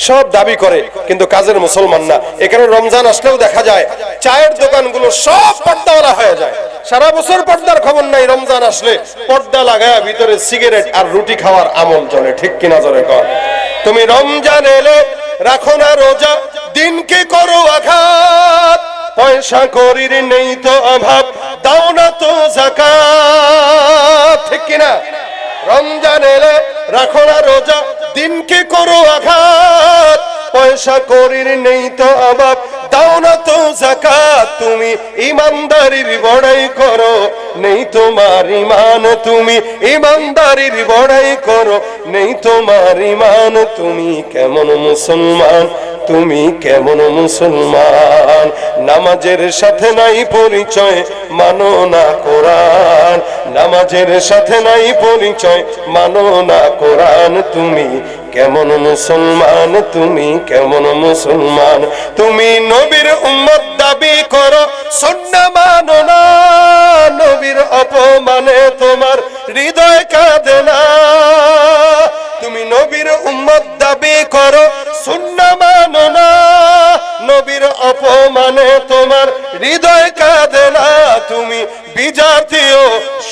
সব দাবি করে কিন্তু কাজের মুসলমান না। এখানে রমজান আসলেও দেখা যায় চায়ের দোকানগুলো সব পর্দাওয়ালা হয়ে যায়, সারা বছর পর্দার খবর নাই, রমজান আসলে পর্দা লাগায় ভিতরে সিগারেট আর রুটি খাওয়ার আমল চলে। ঠিক কিনা জোরে কর। তুমি রমজান এলে রাখো না রোজা, দিনকে করো আঘাত, পয়সা করির নেই তো অভাব, দাও না তো যাকাত। ঠিক কিনা? রমজান এলে রাখো না রোজা, দিনকে করো আঘাত, পয়সা করির নেই তো অভাব, দাও না তো যাকাত। তুমি ইমানদারির বড়াই করো, নেই তোমার ইমান, তুমি ইমানদারির বড়াই করো, নেই তোমার ইমান। তুমি কেমন মুসলমান, তুমি কেমন মুসলমান, নামাজের সাথে নাই পরিচয়, মানো না কোরআন, নামাজের সাথে নাই পরিচয়, মানো না কোরআন। তুমি কেমন মুসলমান, তুমি কেমন মুসলমান। তুমি নবীর উম্মত দাবি করো, সুন্নাহ মানো না, নবীর অপমানে তোমার হৃদয় কাঁদে না। তুমি নবীর উম্মত দাবি করো, সুন্নাহ মানো না, নবীর অপমানে তোমার হৃদয় কাঁদে না। তুমি বিজাতীয়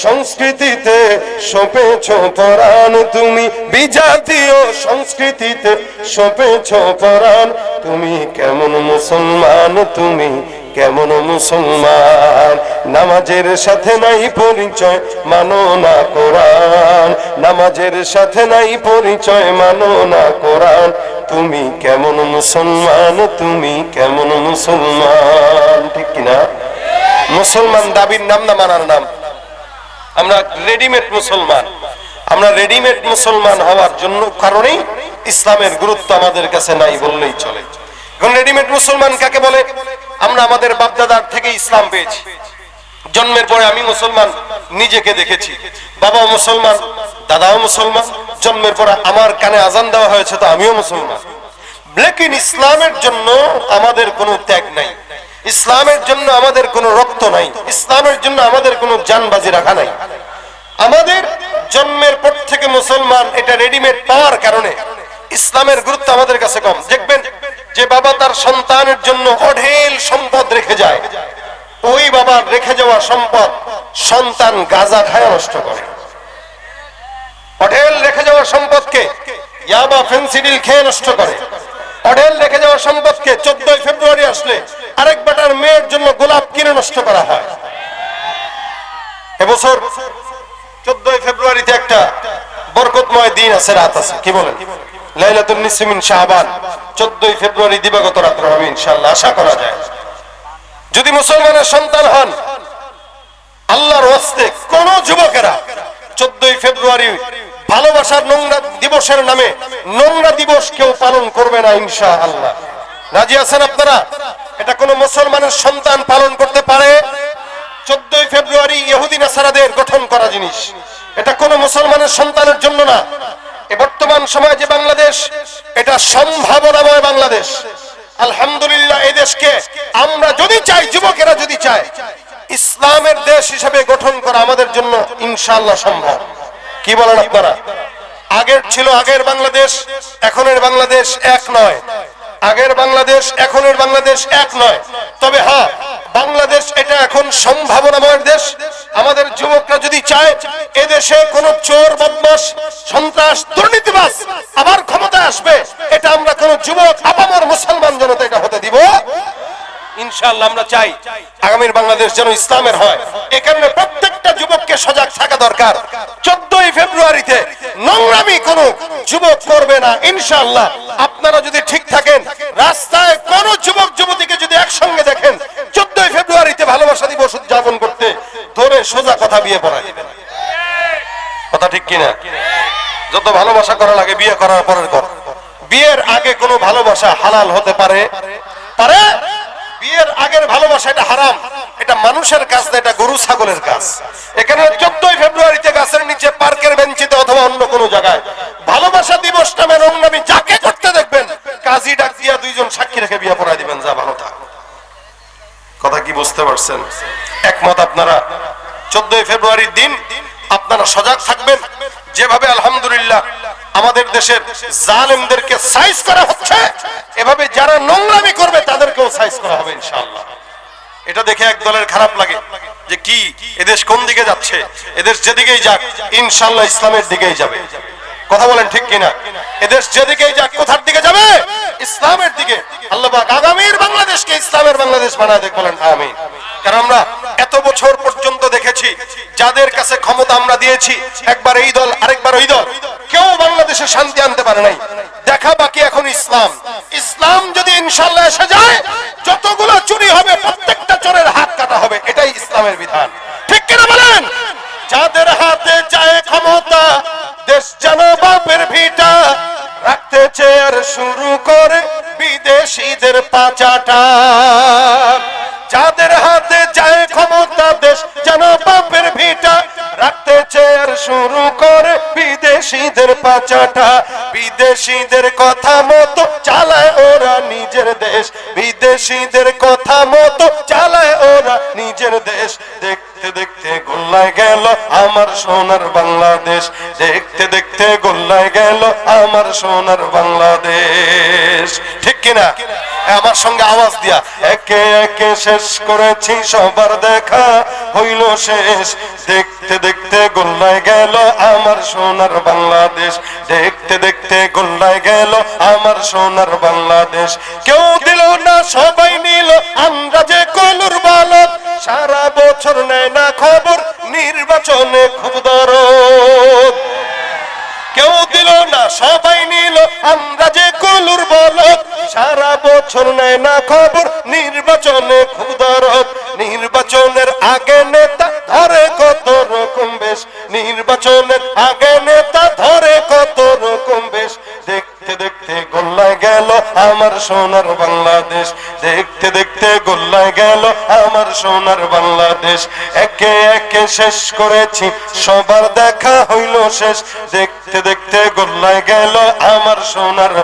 সংস্কৃতিতে সপেছ পরাণ, তুমি বিজাতীয় সংস্কৃতিতে সপেছ পরাণ। তুমি কেমন মুসলমান, তুমি কেমন মুসলমান, নামাজের সাথে নাই পরিচয়, মানো না কোরআন, নামাজের সাথে নাই পরিচয়, মানো না কোরআন। তুমি কেমন মুসলমান, তুমি কেমন মুসলমান। ঠিক কিনা? মুসলমান দাবির নাম না মানার নাম। আমরা রেডিমেড মুসলমান, আমরা রেডিমেড মুসলমান হওয়ার জন্য কারণেই ইসলামের গুরুত্ব আমাদের কাছে নাই বললেই চলে। এখন রেডিমেড মুসলমান কাকে বলে? আমরা আমাদের বাপদাদার থেকে ইসলাম পেয়েছি, জন্মের পরে আমি মুসলমান নিজেকে দেখেছি, বাবাও মুসলমান, দাদাও মুসলমান, জন্মের পরে আমার কানে আজান দেওয়া হয়েছে তো আমিও মুসলমান। লেকিন ইসলামের জন্য আমাদের কোনো ত্যাগ নাই, ইসলামের জন্য আমাদের কোনো রক্ত নাই, ইসলামের জন্য আমাদের কোনো জানবাজি রাখা নাই। আমাদের জন্মের পর থেকে মুসলমান, এটা রেডিমেড পাওয়ার কারণে ইসলামের গুরুত্ব আমাদের কাছে কম। দেখবেন যে বাবা তার সন্তানের জন্য অঢেল সম্পদ রেখে যায়, ওই বাবার রেখে যাওয়া সম্পদ সন্তান গাঁজা খায় নষ্ট করে। অঢেল রেখে যাওয়া সম্পদকে ইয়াবা ফেন্সিডিল খেয়ে নষ্ট করে। অঢেল রেখে যাওয়া সম্পদকে 14 ফেব্রুয়ারি আসলে আরেক বেটার মেয়ের জন্য গোলাপ কিনে নষ্ট করা হয়। এবছর 14 ফেব্রুয়ারিতে একটা বরকতময় দিন আছে, রাত আছে, কি বলেন? লাইলাতুন নিসফ মিন শাবান, 14 ফেব্রুয়ারি দিবাগত রাত্রে হবে ইনশাআল্লাহ, আশা করা যায়। যদি মুসলমানের সন্তান হন, আল্লাহর ওয়াস্তে কোন যুবকেরা 14 ফেব্রুয়ারি ভালোবাসার নোংরা দিবসের নামে নোংরা দিবস কেউ পালন করবে না ইনশাআল্লাহ। রাজি আছেন আপনারা? এটা কোন মুসলমানের সন্তান পালন করতে পারে? 14 ফেব্রুয়ারি ইহুদি নাসারাদের গঠন করা জিনিস, এটা কোন মুসলমানের সন্তানের জন্য না। এ বর্তমান সময়ে যে বাংলাদেশ, এটা সম্ভাবনাময় বাংলাদেশ। আলহামদুলিল্লাহ, এই দেশকে আমরা যদি চাই, যুবকেরা যদি চায়, ইসলামের দেশ হিসেবে গঠন করা আমাদের জন্য ইনশাআল্লাহ সম্ভব। কি বলেন আপনারা? আগের ছিল, আগের বাংলাদেশ এখনের বাংলাদেশ এক নয়, আগের বাংলাদেশ এখনের বাংলাদেশ এক নয়। তবে হ্যাঁ, বাংলাদেশ এটা এখন সম্ভাবনাময় দেশ। আমাদের যুবকরা যদি চায় এদেশে কোন চোর, বদমাশ, সন্ত্রাস, দুর্নীতিবাজ আবার ক্ষমতায় আসবে, এটা আমরা কোন যুবক, আপামর মুসলমান জনতা এটা হতে দিব ইনশাআল্লাহ। আমরা চাই আগামীর বাংলাদেশ যেন ইসলামের হয়। এই কারণে প্রত্যেকটা যুবককে সজাগ থাকা দরকার। 14 ফেব্রুয়ারিতে নোংরামি কোন যুবক করবে না ইনশাআল্লাহ। আপনারা যদি ঠিক থাকেন, রাস্তায় কোন যুবক যুবতীকে যদি একসঙ্গে দেখেন 14 ফেব্রুয়ারিতে ভালোবাসা দিবস উদযাপন করতে, ধরে সোজা কথা বিয়ে পড়ায় দিবেন। কথা ঠিক কিনা? যত ভালোবাসা করা লাগে বিয়ে করার পরের কর। বিয়ের আগে কোনো ভালোবাসা হালাল হতে পারে? পারে? বিয়ের আগের ভালোবাসা এটা হারাম, এটা মানুষের কাজ না, এটা গরু ছাগলের কাজ। এখানে 14 ফেব্রুয়ারিতে গাছের নিচে, পার্কের বেঞ্চিতে অথবা অন্য কোনো জায়গায় ভালোবাসা দিবস নামে নোংরামি যাকে করতে দেখবেন, কাজী ডাক দিয়া 2 জন সাক্ষী রেখে বিয়ে পড়ায় দিবেন, যা ভালো থাক। কথা কি বুঝতে পারছেন? একমত আপনারা? 14 ফেব্রুয়ারির দিন আপনারা সজাগ থাকবেন। যেভাবে আলহামদুলিল্লাহ আমাদের দেশের জালেমদেরকে সাইজ করা হচ্ছে, এটা দেখে এক দলের খারাপ লাগে যে কি এদেশ কোন দিকে যাচ্ছে, এদেশ যেদিকেই যাক ইনশাআল্লাহ ইসলামের দিকেই যাবে। কথা বলেন ঠিক কিনা? এদেশ যেদিকেই যাক কোথার দিকে যাবে? ইসলামের দিকে। আল্লাহ পাক আগামীর বাংলাদেশকে ইসলামের বাংলাদেশ বানায় দেখ, বলেন আমিন। কারণ আমরা এত বছর পর্যন্ত দেখেছি যাদের কাছে ক্ষমতা আমরা দিয়েছি, একবার এই দল আরেকবার ওই দল, কেউ বাংলাদেশে শান্তি আনতে পারে নাই। দেখা বাকি এখন ইসলাম। ইসলাম যদি ইনশাআল্লাহ এসে যায়, যতগুলো চুরি হবে প্রত্যেকটা চোরের হাত কাটা হবে, এটাই ইসলামের বিধান। ঠিক কিনা বলেন? যাদের হাতে যায় ক্ষমতা, দেশ যেন বাপের ভিটা, রাখতে চেয়ার শুরু করে বিদেশিদের পাচাটা। যাদের হাতে যায় ক্ষমতা, দেশ যেন বাপের ভিটা, রাখতে চেয়ার শুরু করে বিদেশিদের পাচাটা। বিদেশিদের কথা মতো চালায় ওরা নিজের দেশ, বিদেশিদের কথা মতো চালায় ওরা নিজের দেশ। দেখতে দেখতে গোল্লায় গেল আমার সোনার বাংলাদেশ, দেখতে দেখতে গোল্লায় গেল আমার সোনার বাংলাদেশ। ঠিক কিনা? আমার সঙ্গে আওয়াজ দিয়া, একে একে শেষ করেছি সবার দেখা হইল শেষ, দেখতে দেখতে গোল্লায় গেল আমার সোনার বাংলাদেশ, দেখতে দেখতে গোল্লায় গেল আমার সোনার বাংলাদেশ। কেউ দিল না সবাই নিল, আমরা যে কলুর বালক, সারা বছর নেয় না খবর, নির্বাচনে খুব দরদ। কেউ দিল না সবাই নিল, আমরা যে কলুর বালক, সারা বছর নেয় না খবর, নির্বাচনে খুব দরদ। নির্বাচনের আগে নেতা ধরে কত রকম বেশ, নির্বাচনের আগে নেতা ধরে কত রকম বেশ। দেখতে দেখতে গোল্লায় গেল আমার সোনার বাংলাদেশ, দেখতে দেখতে গোল্লায় গেল আমার সোনার বাংলাদেশ। একে একে শেষ করেছি সবার দেখা হইল শেষ, দেখতে দেখতে গোল্লায় গেল আমার সোনার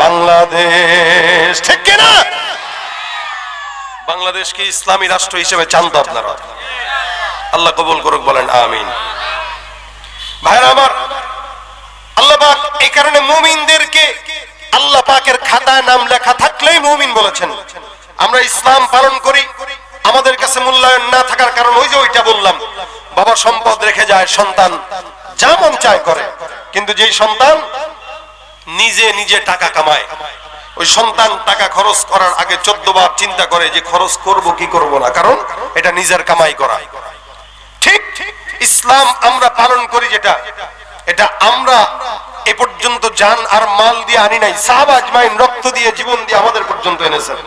বাংলাদেশ। ঠিক কিনা? বাংলাদেশকে ইসলামী রাষ্ট্র হিসেবে চান তো আপনারা? আল্লাহ কবুল করুক, বলেন আমিন। ভাইরা আমার, আল্লাহ পাক এই কারণে মুমিনদেরকে আল্লাহ পাকের খাতায় নাম লেখা থাকলেই মুমিন বলেছেন। আমরা ইসলাম পালন করি, আমাদের কাছে মূল্যায়ন না থাকার কারণ ওই যে ওইটা বললাম, বাবা সম্পদ রেখে যায়, সন্তান যা মন চায় করে, কিন্তু যেই সন্তান নিজে নিজে টাকা কামায়, ওই সন্তান টাকা খরচ করার আগে 14 বার চিন্তা করে যে খরচ করব কি করব না, কারণ এটা নিজের কামাই করা। ঠিক ইসলাম আমরা পালন করি যেটা, এটা আমরা এ পর্যন্ত জান আর মাল দিয়ে আনি নাই, সাহাবা আজমাইন রক্ত দিয়ে জীবন দিয়ে আমাদের পর্যন্ত এনেছেন।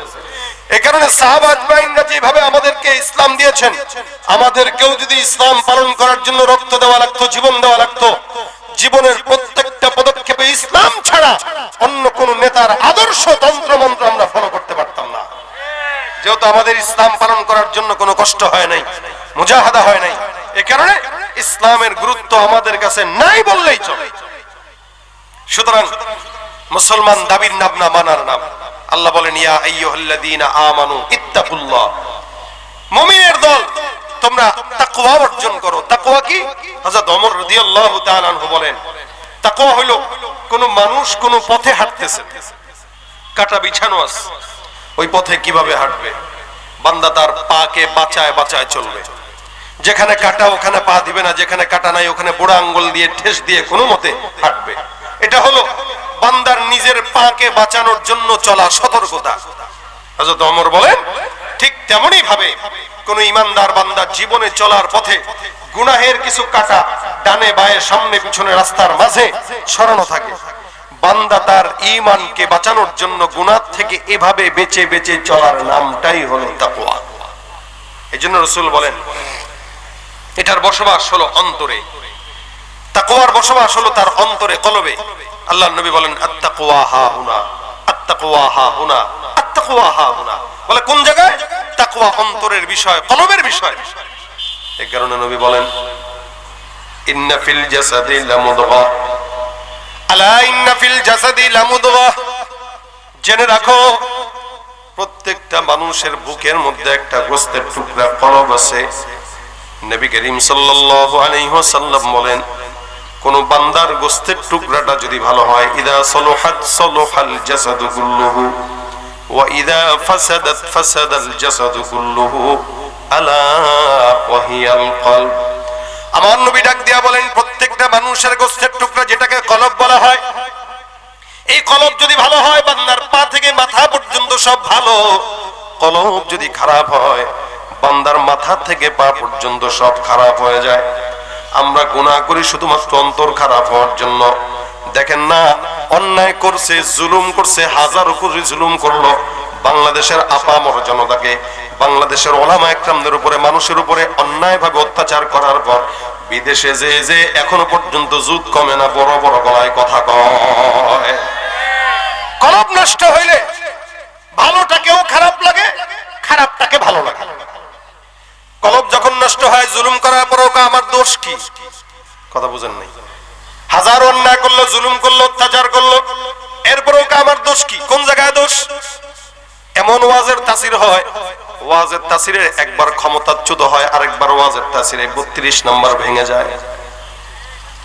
এই কারণে সাহাবা আজমাইনরা যেভাবে আমাদেরকে ইসলাম দিয়েছেন, আমাদেরকেও যদি ইসলাম পালন করার জন্য রক্ত দেওয়া লাগতো, জীবন দেওয়া লাগতো, জীবনের প্রত্যেকটা পদক্ষেপে ইসলাম ছাড়া অন্য কোন নেতার আদর্শ তন্ত্র মন্ত্র আমরা ফলো করতে পারতাম না। যেহেতু আমাদের ইসলাম পালন করার জন্য কোনো কষ্ট হয় নাই, মুজাহাদা হয় নাই, এই কারণে ইসলামের গুরুত্ব আমাদের কাছে নাই বললেই চলে। সুতরাং মুসলমান দাবির নাম না, মানার নাম। আল্লাহ বলেন, ইয়া আইয়ুহাল্লাযীনা আমানু ইত্তাকুল্লাহ, মুমিনের দল তোমরা তাকওয়া অর্জন করো। তাকওয়া কি? হযরত ওমর রাদিয়াল্লাহু তাআলা আনহু বলেন, তাকওয়া হলো কোন মানুষ কোন পথে হাঁটতেছে, কাটা বিছানো আছে, ওই পথে কিভাবে হাঁটবে? বান্দা তার পাকে বাঁচায় বাঁচায় চলবে, যেখানে কাটা ওখানে পা দিবে না, যেখানে কাটা নাই ওখানে বুড়া আঙ্গুল দিয়ে ঠেস দিয়ে কোনো মতে হাঁটবে। এটা হলো বান্দার নিজের পাকে বাঁচানোর জন্য চলা সতর্কতা। হযরত ওমর বলেন, ঠিক তেমনি ভাবে কোন ইমানদার বান্দা জীবনে চলার পথে গুনাহের কিছু কাটা ডানে বায়ে সামনে পিছনে রাস্তার মাঝে ছড়ানো থাকে, বান্দা তার ঈমানকে বাঁচানোর জন্য গুনাহ থেকে এভাবে বেঁচে বেঁচে চলার নামটাই হলো তাকওয়া। এজন্য রাসূল বলেন, এটার বসবাস হলো অন্তরে, তাকওয়ার বসবাস হলো তার অন্তরে, কলবে। আল্লাহর নবী বলেন, আত্তাকওয়া হাহুনা, আত্তাকওয়া হাহুনা, আত্তাকওয়া হাহুনা। বলে কোন জায়গায়? তাকওয়া অন্তরের বিষয়, কলবের বিষয়। এই কারণে নবী বলেন, ইন্না ফিল জাসাদি লামুদগা, আলা ইন্না ফিল জাসাদি লামুদগা, জেনে রাখো প্রত্যেকটা মানুষের বুকের মধ্যে একটা গোশতের টুকরা কলব আছে। নবী করিম সাল্লাল্লাহু আলাইহি ওয়াসাল্লাম বলেন, কোন বান্দার গোশতের টুকরাটা যদি ভালো হয়, ইদা সালাহাত সালাহাল জাসাদু কুল্লুহু ওয়া ইদা ফাসাদাত ফাসাদাল জাসাদু কুল্লুহু, আলা ওয়াহিয়াল কলব। আমার নবী ডাক দিয়া বলেন, প্রত্যেকটা মানুষের গোশতের টুকরা যেটাকে কলব বলা হয়, এই কলব যদি ভালো হয় বান্দার পা থেকে মাথা পর্যন্ত সব ভালো। কলব যদি খারাপ হয় বান্দার মাথা থেকে পা পর্যন্ত সব খারাপ হয়ে যায়। আমরা গুনাহ করি শুধুমাত্র অন্তর খারাপ হওয়ার জন্য। দেখেন না, অন্যায় করছে, জুলুম করছে, হাজার কোটি জুলুম করলো বাংলাদেশের আপামর জনতাকে, বাংলাদেশের ওলামা একরামদের উপরে, মানুষের উপরে অন্যায়ভাবে অত্যাচার করার পর বিদেশে যে এখনো পর্যন্ত যুদ্ধ কমে না, বড় বড় গলায় কথা কয়। কলব নষ্ট হইলে ভালোটাকেও খারাপ লাগে, খারাপটাকে ভালো লাগে। কলব যখন নষ্ট হয়, জুলুম করার পরেও আমার দোষ কি? কথা বুঝেন নাই? হাজার অন্যায় করলো, জুলুম করলো, অত্যাচার করলো, এরপরেও আমার দোষ কি? কোন জায়গায় দোষ? এমন ওয়াজের তাসির হয়, ওয়াজের তাসিরে একবার ক্ষমতাচ্যুত হয়, আরেকবার ওয়াজের তাসিরে 32 নম্বর ভেঙে যায়।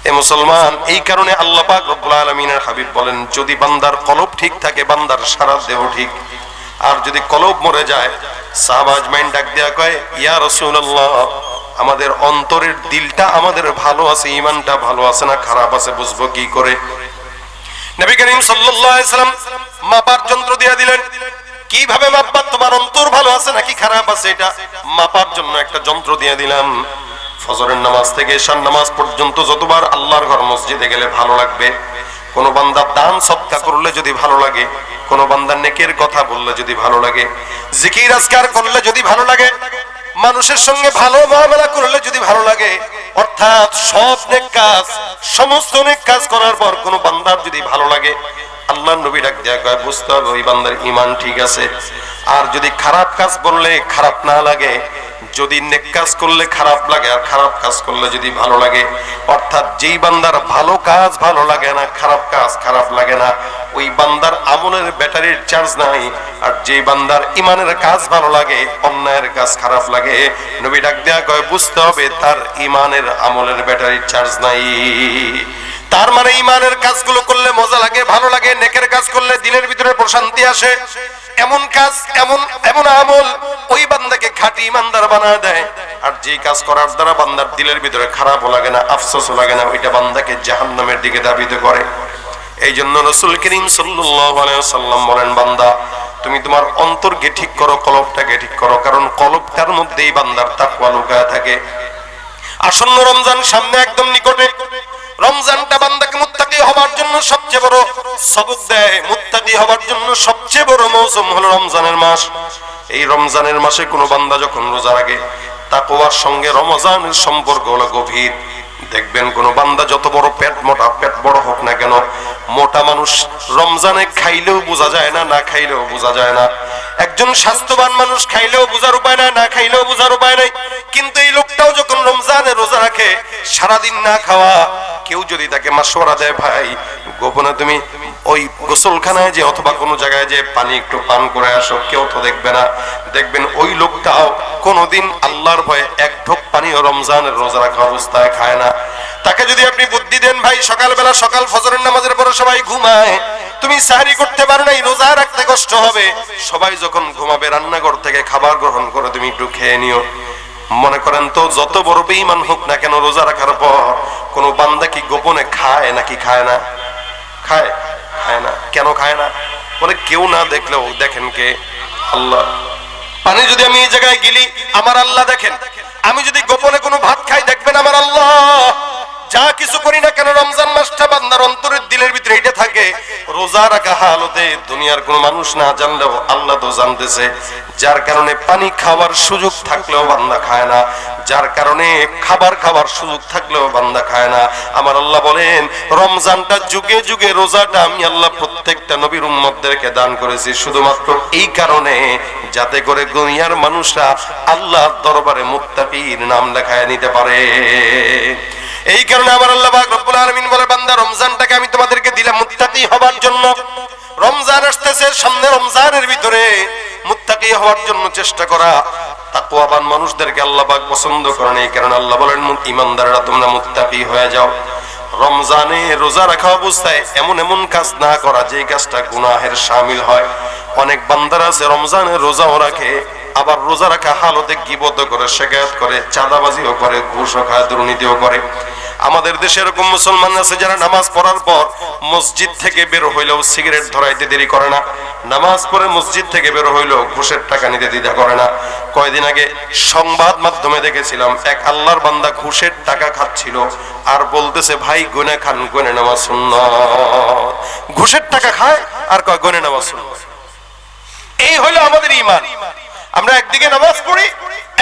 এ মুসলমান, এই কারণে আল্লাহ পাক রব্বুল আলামিনের হাবিব বলেন, যদি বান্দার কলব ঠিক থাকে বান্দার সারা দেহ ঠিক। আর যদি কলব মরে যায়, সাহাবা আজমাইন ডাক দেয়া কয়, ইয়া রাসূলুল্লাহ, আমাদের অন্তরের দিলটা আমাদের ভালো আছে, ঈমানটা ভালো আছে না খারাপ আছে বুঝবো কি করে? নবী করিম সাল্লাল্লাহু আলাইহি সাল্লাম মাপার যন্ত্র দিয়ে দিলেন। কিভাবে মাপবা তোমার অন্তর ভালো আছে নাকি খারাপ আছে, এটা মাপার জন্য একটা যন্ত্র দিয়ে দিলাম। ফজরের নামাজ থেকে ঈশার নামাজ পর্যন্ত যতবার আল্লাহর ঘর মসজিদে গেলে ভালো লাগবে, কোন বান্দা দান সদকা করলে যদি ভালো লাগে, কোন বান্দা নেকের কথা বললে যদি ভালো লাগে, জিকির আজকার করলে যদি ভালো লাগে, মানুষের সঙ্গে ভালো মুআমালা করলে যদি ভালো লাগে, অর্থাৎ সব নেক কাজ, সমস্ত নেক কাজ করার পর কোন বান্দার যদি ভালো লাগে, আল্লাহর নবী ডাক দেয়া কয় বুঝতে হবে ওই বান্দার ঈমান ঠিক আছে। আর যদি খারাপ কাজ বললে খারাপ না লাগে, যদি নেক কাজ করলে খারাপ লাগে আর খারাপ কাজ করলে যদি ভালো লাগে, অর্থাৎ যেই বান্দার ভালো কাজ ভালো লাগে না, খারাপ কাজ খারাপ লাগে না, ওই বান্দার আমলের ব্যাটারির চার্জ নাই। আর যেই বান্দার ঈমানের কাজ ভালো লাগে, অন্যায়ের কাজ খারাপ লাগে, নবী ডাক দেয়া কয় বুঝতে হবে তার ঈমানের আমলের ব্যাটারির চার্জ নাই। তার মানে ঈমানের কাজগুলো করলে মজা লাগে, ভালো লাগে, নেকের কাজ করলে দিলের ভিতরে প্রশান্তি আসে। এমন কাজ, এমন এমন আমল ওই বান্দাকে খাঁটি ঈমানদার বানায় দেয়। আর যে কাজ করার দ্বারা বান্দার দিলের ভিতরে খারাপও লাগে না, আফসোসও লাগে না, ওইটা বান্দাকে জাহান্নামের দিকে ধাবিত করে। এই জন্য রাসূল করিম সাল্লাল্লাহু আলাইহি ওয়াসাল্লাম বলেন, বান্দা তুমি তোমার অন্তরকে ঠিক করো, কলবটাকে ঠিক করো, কারণ কলবটার মধ্যেই বান্দার তাকওয়া লুকায় থাকে। আসন্ন রমজান সামনে একদম নিকটে। রমজানটা বান্দাকে মুত্তাকি হবার জন্য সবচেয়ে বড় সবক দেয়। মুত্তাকি হবার জন্য সবচেয়ে বড় মৌসুম হলো রমজানের মাস। এই রমজানের মাসে কোনো বান্দা যখন রোজা রাখে, তাকওয়ার সঙ্গে রমজানের সম্পর্ক হলো গভীর। দেখবেন কোন বান্দা যত বড় পেট মোটা, পেট বড় হোক না কেন, মোটা মানুষ রমজানে খাইলেও বোঝা যায় না, না খাইলেও বোঝা যায় না। একজন স্বাস্থ্যবান মানুষ খাইলেও বোঝার উপায় নাই, না খাইলেও বোঝার উপায় নাই। কিন্তু এই লোকটাও যখন রমজানে রোজা রাখে, সারাদিন না খাওয়া, কেউ যদি তাকে মাশওয়ারা দেয়, ভাই গোপনে তুমি ওই গোসলখানায় যে অথবা কোনো জায়গায় যে পানি একটু পান করে আসো, কেউ তো দেখবে না। দেখবেন ওই লোকটাও কোনোদিন আল্লাহর ভয়ে এক ঢোক পানিও রমজানের রোজা রাখা অবস্থায় খায় না। তাকে যদি আপনি বুদ্ধি দেন, ভাই সকালবেলা সকাল ফজরের নামাজের পরে সবাই ঘুমায়, তুমি সাহরি করতে পারো না, রোজা রাখতে কষ্ট হবে, সবাই যখন ঘুমাবে রান্নাঘর থেকে খাবার গ্রহণ করে তুমি একটু খেয়ে নিও। মনে করেন তো যত বড় বেঈমান হোক না কেন, রোজা রাখার পর কোন বান্দা কি গোপনে খায় নাকি খায় না? খায়? খায় না। কেন খায় না? বলে কেউ না দেখলেও দেখেন কে? আল্লাহ। পানি যদি আমি এই জায়গায় গিলি, আমার আল্লাহ দেখেন। আমি যদি গোপনে কোনো ভাত খাই, দেখবেন আমার আল্লাহ। যা কিছু করি না কেন, রমজান মাসটা বান্দার অন্তরের দিলের ভিতরে এটা থাকে। রোজা রাখা হালতে দুনিয়ার কোনো মানুষ না জানলেও আল্লাহ তো জানতেছে। যার কারণে পানি খাওয়ার সুযোগ থাকলেও বান্দা খায় না, যার কারণে খাবার খাওয়ার সুযোগ থাকলেও বান্দা খায় না। আমার আল্লাহ বলেন, রমজানটা যুগে যুগে রোজাটা আমি আল্লাহ প্রত্যেকটা নবীর উম্মতদেরকে দান করেছি শুধুমাত্র এই কারণে, যাতে করে দুনিয়ার মানুষরা আল্লাহর দরবারে মুত্তাকির নাম লেখায় নিতে পারে। এই কারণে আমার আল্লাহ পাক রব্বুল আলামিন বলে, বান্দা রমজানটাকে আমি তোমাদেরকে দিলাম মুত্তাকি হবার জন্য। রমজান আসতেছে, সামনে রমজানের ভিতরে মুত্তাকি হওয়ার জন্য চেষ্টা করা। তাকওয়াবান মানুষদেরকে আল্লাহ পাক পছন্দ করেন। এই কারণে আল্লাহ বলেন, ঈমানদাররা তোমরা মুত্তাকি হয়ে যাও। রমজানে রোজা রাখা অবস্থায় এমন এমন কাজ না করা যে কাজটা গুনাহের শামিল হয়। অনেক বান্দারা আছে রমজানে রোজাও রাখে, আবার রোজা রাখা হালতে গীবত করে, শিকায়ত করে, চাঁদাবাজিও করে, ঘুষও খায়, দুর্নীতিও করে। আমাদের দেশে এরকম মুসলমান আছে যারা নামাজ পড়ার পর মসজিদ থেকে বের হইলেও সিগারেট ধরাইতে দেরি করে না, নামাজ পড়ে মসজিদ থেকে বের হইলেও ঘুষের টাকা নিতে দ্বিধা করে না। কয়েকদিন আগে সংবাদ মাধ্যমে দেখেছিলাম এক আল্লাহর বান্দা ঘুষের টাকা খাচ্ছিল আর বলতেছে, ভাই গুনে খান, গুনে নামাজ সুন্নাত। ঘুষের টাকা খায় আর কয় গুনে নামাজ সুন্নাত। এই হলো আমাদের ঈমান। আমরা একদিকে নামাজ পড়ি,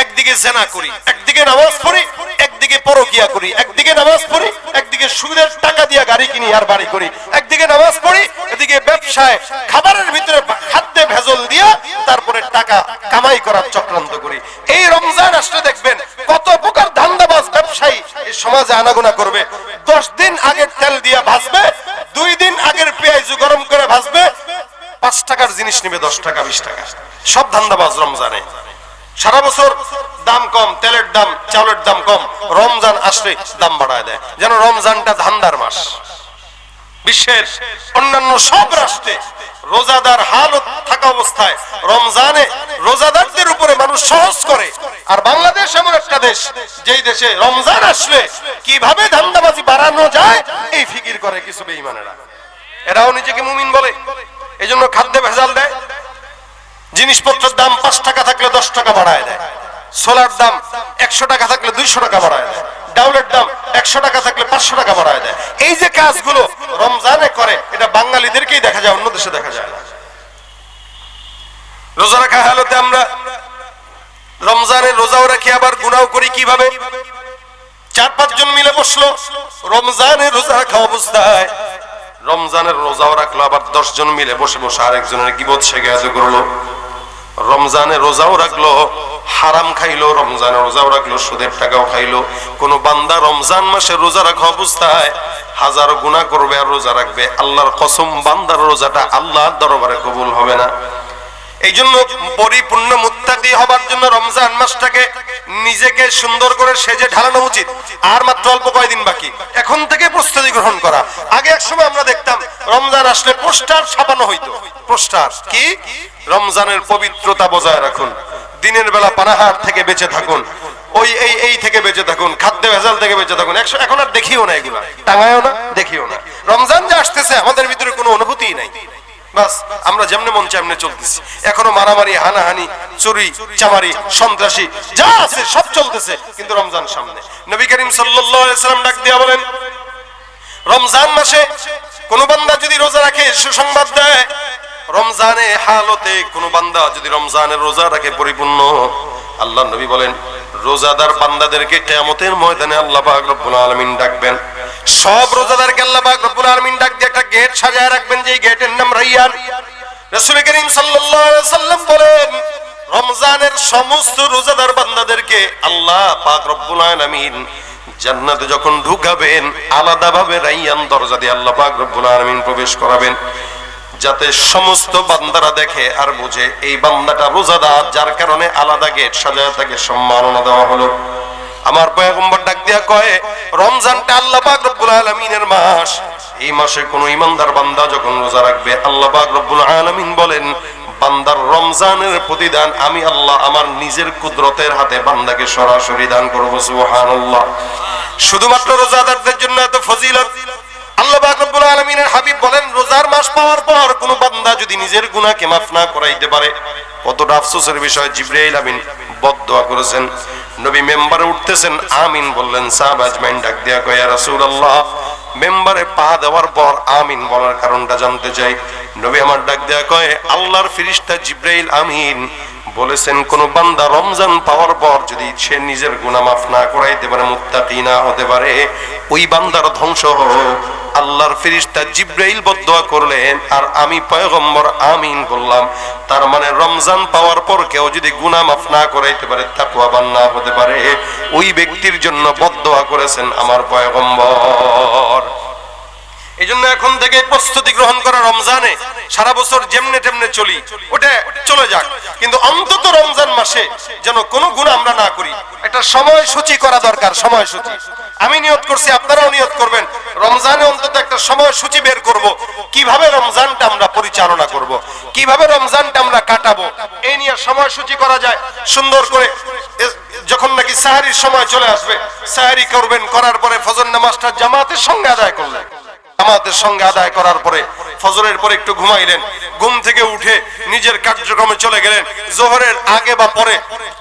একদিকে জেনা করি, একদিকে নামাজ পড়ি, একদিকে পরকিয়া করি, একদিকে নামাজ পড়ি, একদিকে সুদের টাকা দিয়ে গাড়ি কিনি আর বাড়ি করি, একদিকে নামাজ পড়ি, এদিকে ব্যবসায় খাবারের ভিতরে খাদ্যে ভেজাল দিয়া তারপরে টাকা কামাই করার চক্রান্ত করি। এই রমজান আসলে দেখবেন কত প্রকার ধান্দাবাজ ব্যবসায়ী এই সমাজে আনাগোনা করবে। 10 দিন আগের তেল দিয়া ভাজবে, 2 দিন আগের পেঁয়াজ গরম করে ভাজবে, 5 টাকার জিনিস নিবে 10 টাকা 20 টাকা। সব ধান্দাবাজ রমজানে। সারা বছর দাম কম, তেলের দাম, চাউলের দাম কম, রমজান আসলে দাম বাড়ায় দেয়, যেন রমজানটা ধান্দার মাস। বিশ্বের অন্যান্য সব রাষ্ট্রে রোজাদার হালত থাকা অবস্থায় রমজানে রোজাদারদের উপরে মানুষ সহজ করে, আর বাংলাদেশ এমন একটা দেশ যেই দেশে রমজান আসলে কিভাবে ধান্দাবাজি বাড়ানো যায় এই ফিকির করে কিছু বেঈমানেরা। এরাও নিজেকে মুমিন বলে, এজন্য খাদ্যে ভেজাল দেয়। জিনিসপত্রের দাম 5 টাকা থাকলে 10 টাকা বাড়ায় দেয়, সোলার দাম 100 টাকা থাকলে 200 টাকা বাড়ায় দেয়, ডাউলের দাম 100 টাকা থাকলে 500 টাকা বাড়ায় দেয়। এই যে কাজগুলো রমজানে করে, এটা বাঙালিদেরকেই দেখা যায়, অন্য দেশে দেখা যায় না। রোজা রাখা হালতে আমরা রমজানে রোজাও রাখি, আবার গুনাও করি। কিভাবে? 4-5 জন মিলে বসলো রমজানে রোজা রাখা অবস্থায়, রমজানের রোজাও রাখলো, আবার 10 জন মিলে বসে বসে আরেকজনের গীবত শিকায়ত করলো। রমজানে রোজাও রাখলো, হারাম খাইলো, রমজানে রোজাও রাখলো, সুদের টাকাও খাইলো। কোন বান্দা রমজান মাসে রোজা রাখা অবস্থায় হাজারো গুনাহ করবে আর রোজা রাখবে, আল্লাহর কসম বান্দার রোজাটা আল্লাহর দরবারে কবুল হবে না। এই জন্য পরিপূর্ণ মুত্তাকি হবার জন্য রমজান মাসটাকে নিজেকে সুন্দর করে সেজে ঢালানো উচিত। আর মাত্র অল্প কয়েকদিন বাকি, এখন থেকে প্রস্তুতি গ্রহণ করা। আগে এক সময় আমরা দেখতাম রমজান আসলে পোস্টার ছাপানো হইতো। পোস্টার কি? রমজানের পবিত্রতা বজায় রাখুন, দিনের বেলা পানাহার থেকে বেঁচে থাকুন, ওই এই থেকে বেঁচে থাকুন, খাদ্য ভেজাল থেকে বেঁচে থাকুন। এখন আর দেখিও না, এগুলা টাঙায়ও না, দেখিও না। রমজান যে আসতেছে আমাদের ভিতরে কোনো অনুভূতিই নাই, বাস আমরা যেমনে মন চায় এমনি চলতেছি। এখনো মারামারি, হানাহানি, চুরি চামারি, সন্ত্রাসী যা আছে সব চলতেছে, কিন্তু রমজান সামনে। নবী করিম সাল্লাল্লাহু আলাইহি ওয়াসাল্লাম ডাক দিয়া বলেন, রমজান মাসে কোন বান্দা যদি রোজা রাখে, সুসংবাদ দেয়, রমজানে হালতে কোন বান্দা যদি রমজানের রোজা রাখে পরিপূর্ণ, আল্লাহর নবী বলেন রোজাদার বান্দাদেরকে কিয়ামতের ময়দানে আল্লাহ পাক রব্বুল আলামিন ডাকবেন। সব রোজাদারকে আল্লাহ পাক রব্বুল আলামিন ডাক দিয়ে একটা গেট সাজায় রাখবেন, যে গেটের নাম রাইয়ান। রাসূল করিম সাল্লাল্লাহু আলাইহি ওয়াসাল্লাম বলেন রমজানের সমস্ত রোজাদার বান্দাদেরকে আল্লাহ পাক রব্বুল আলামিন জান্নাতে যখন ঢুকাবেন, আলাদাভাবে রাইয়ান দরজা দিয়ে আল্লাহ পাক রব্বুল আলামিন প্রবেশ করাবেন, যাতে সমস্ত বান্দারা দেখে আর বুঝে এই বান্দাটা রোজাদার, যার কারণে আলাদা গেট সাজায় তাকে সম্মাননা দেওয়া হলো। আমার পয়গম্বর ডাক দিয়া কয়, রমজানটা আল্লাহ পাক রব্বুল আলামিনের মাস। এই মাসে কোন ইমানদার বান্দা যখন রোজা রাখবে, আল্লাহ পাক রব্বুল আলামিন বলেন বান্দার রমজানের প্রতিদান আমি আল্লাহ আমার নিজের কুদরতের হাতে বান্দাকে সরাসরি দান করব। সুবহানাল্লাহ। শুধুমাত্র রোজাদারদের জন্য এত ফজিলত। আল্লাহ পাক রব্বুল আলামিনের হাবিব বলেন রোজার মাস পাওয়ার পর কোন বান্দা যদি নিজের গুনাহকে মাফ না করাইতে পারে, কতটা আফসোসের বিষয়। জিবরাইল আমিন বদদোয়া করেছেন, নবী মেম্বারে উঠতেছেন, আমিন বললেন। সাহাবা আজমাইন ডাক দিয়া কয়, ইয়া রাসূলুল্লাহ, মেম্বারে পা দেওয়ার পর আমিন বলার কারণটা জানতে চাই। নবী আমার ডাক দিয়া কয়, আল্লাহর ফেরেশতা জিবরাইল আমিন বলেছেন কোন বান্দা রমজান পাওয়ার পর যদি সে নিজের গুনাহ মাফ না করাইতে পারে, মুত্তাকি না হতে পারে, ওই বান্দার ধ্বংস হোক। আল্লাহর ফেরেশতা জিবরাইল বদদোয়া করলেন আর আমি পয়গম্বর আমিন বললাম। তার মানে রমজান পাওয়ার পর কেউ যদি গুনাহ মাফ না করাইতে পারে, তাকওয়াবান না হতে পারে, ওই ব্যক্তির জন্য বদদোয়া করেছেন আমার পয়গম্বর। এই জন্য এখন থেকে প্রস্তুতি গ্রহণ করা, রমজানে সারা বছর যেমনে তেমনে চলি, ওটা চলে যাক, কিন্তু অন্তত রমজান মাসে যেন কোনো গুনাহ আমরা না করি। একটা সময়সূচি করা দরকার, সময়সূচি। আমি নিয়ত করছি, আপনারাও নিয়ত করবেন রমজানে অন্তত একটা সময়সূচি বের করব, কিভাবে রমজানটা আমরা পরিচালনা করব, কিভাবে রমজানটা আমরা কাটাবো, এই নিয়ে সময়সূচি করা যায় সুন্দর করে। যখন নাকি সাহারির সময় চলে আসবে, সাহারি করবেন, করার পরে ফজর নামাজটা জামাতের সঙ্গে আদায় করলেন, জামাতের সঙ্গে আদায় করার পরে ফজরের পরে একটু ঘুমাইলেন, ঘুম থেকে উঠে নিজের কার্যক্রমে চলে গেলেন, জোহরের আগে বা পরে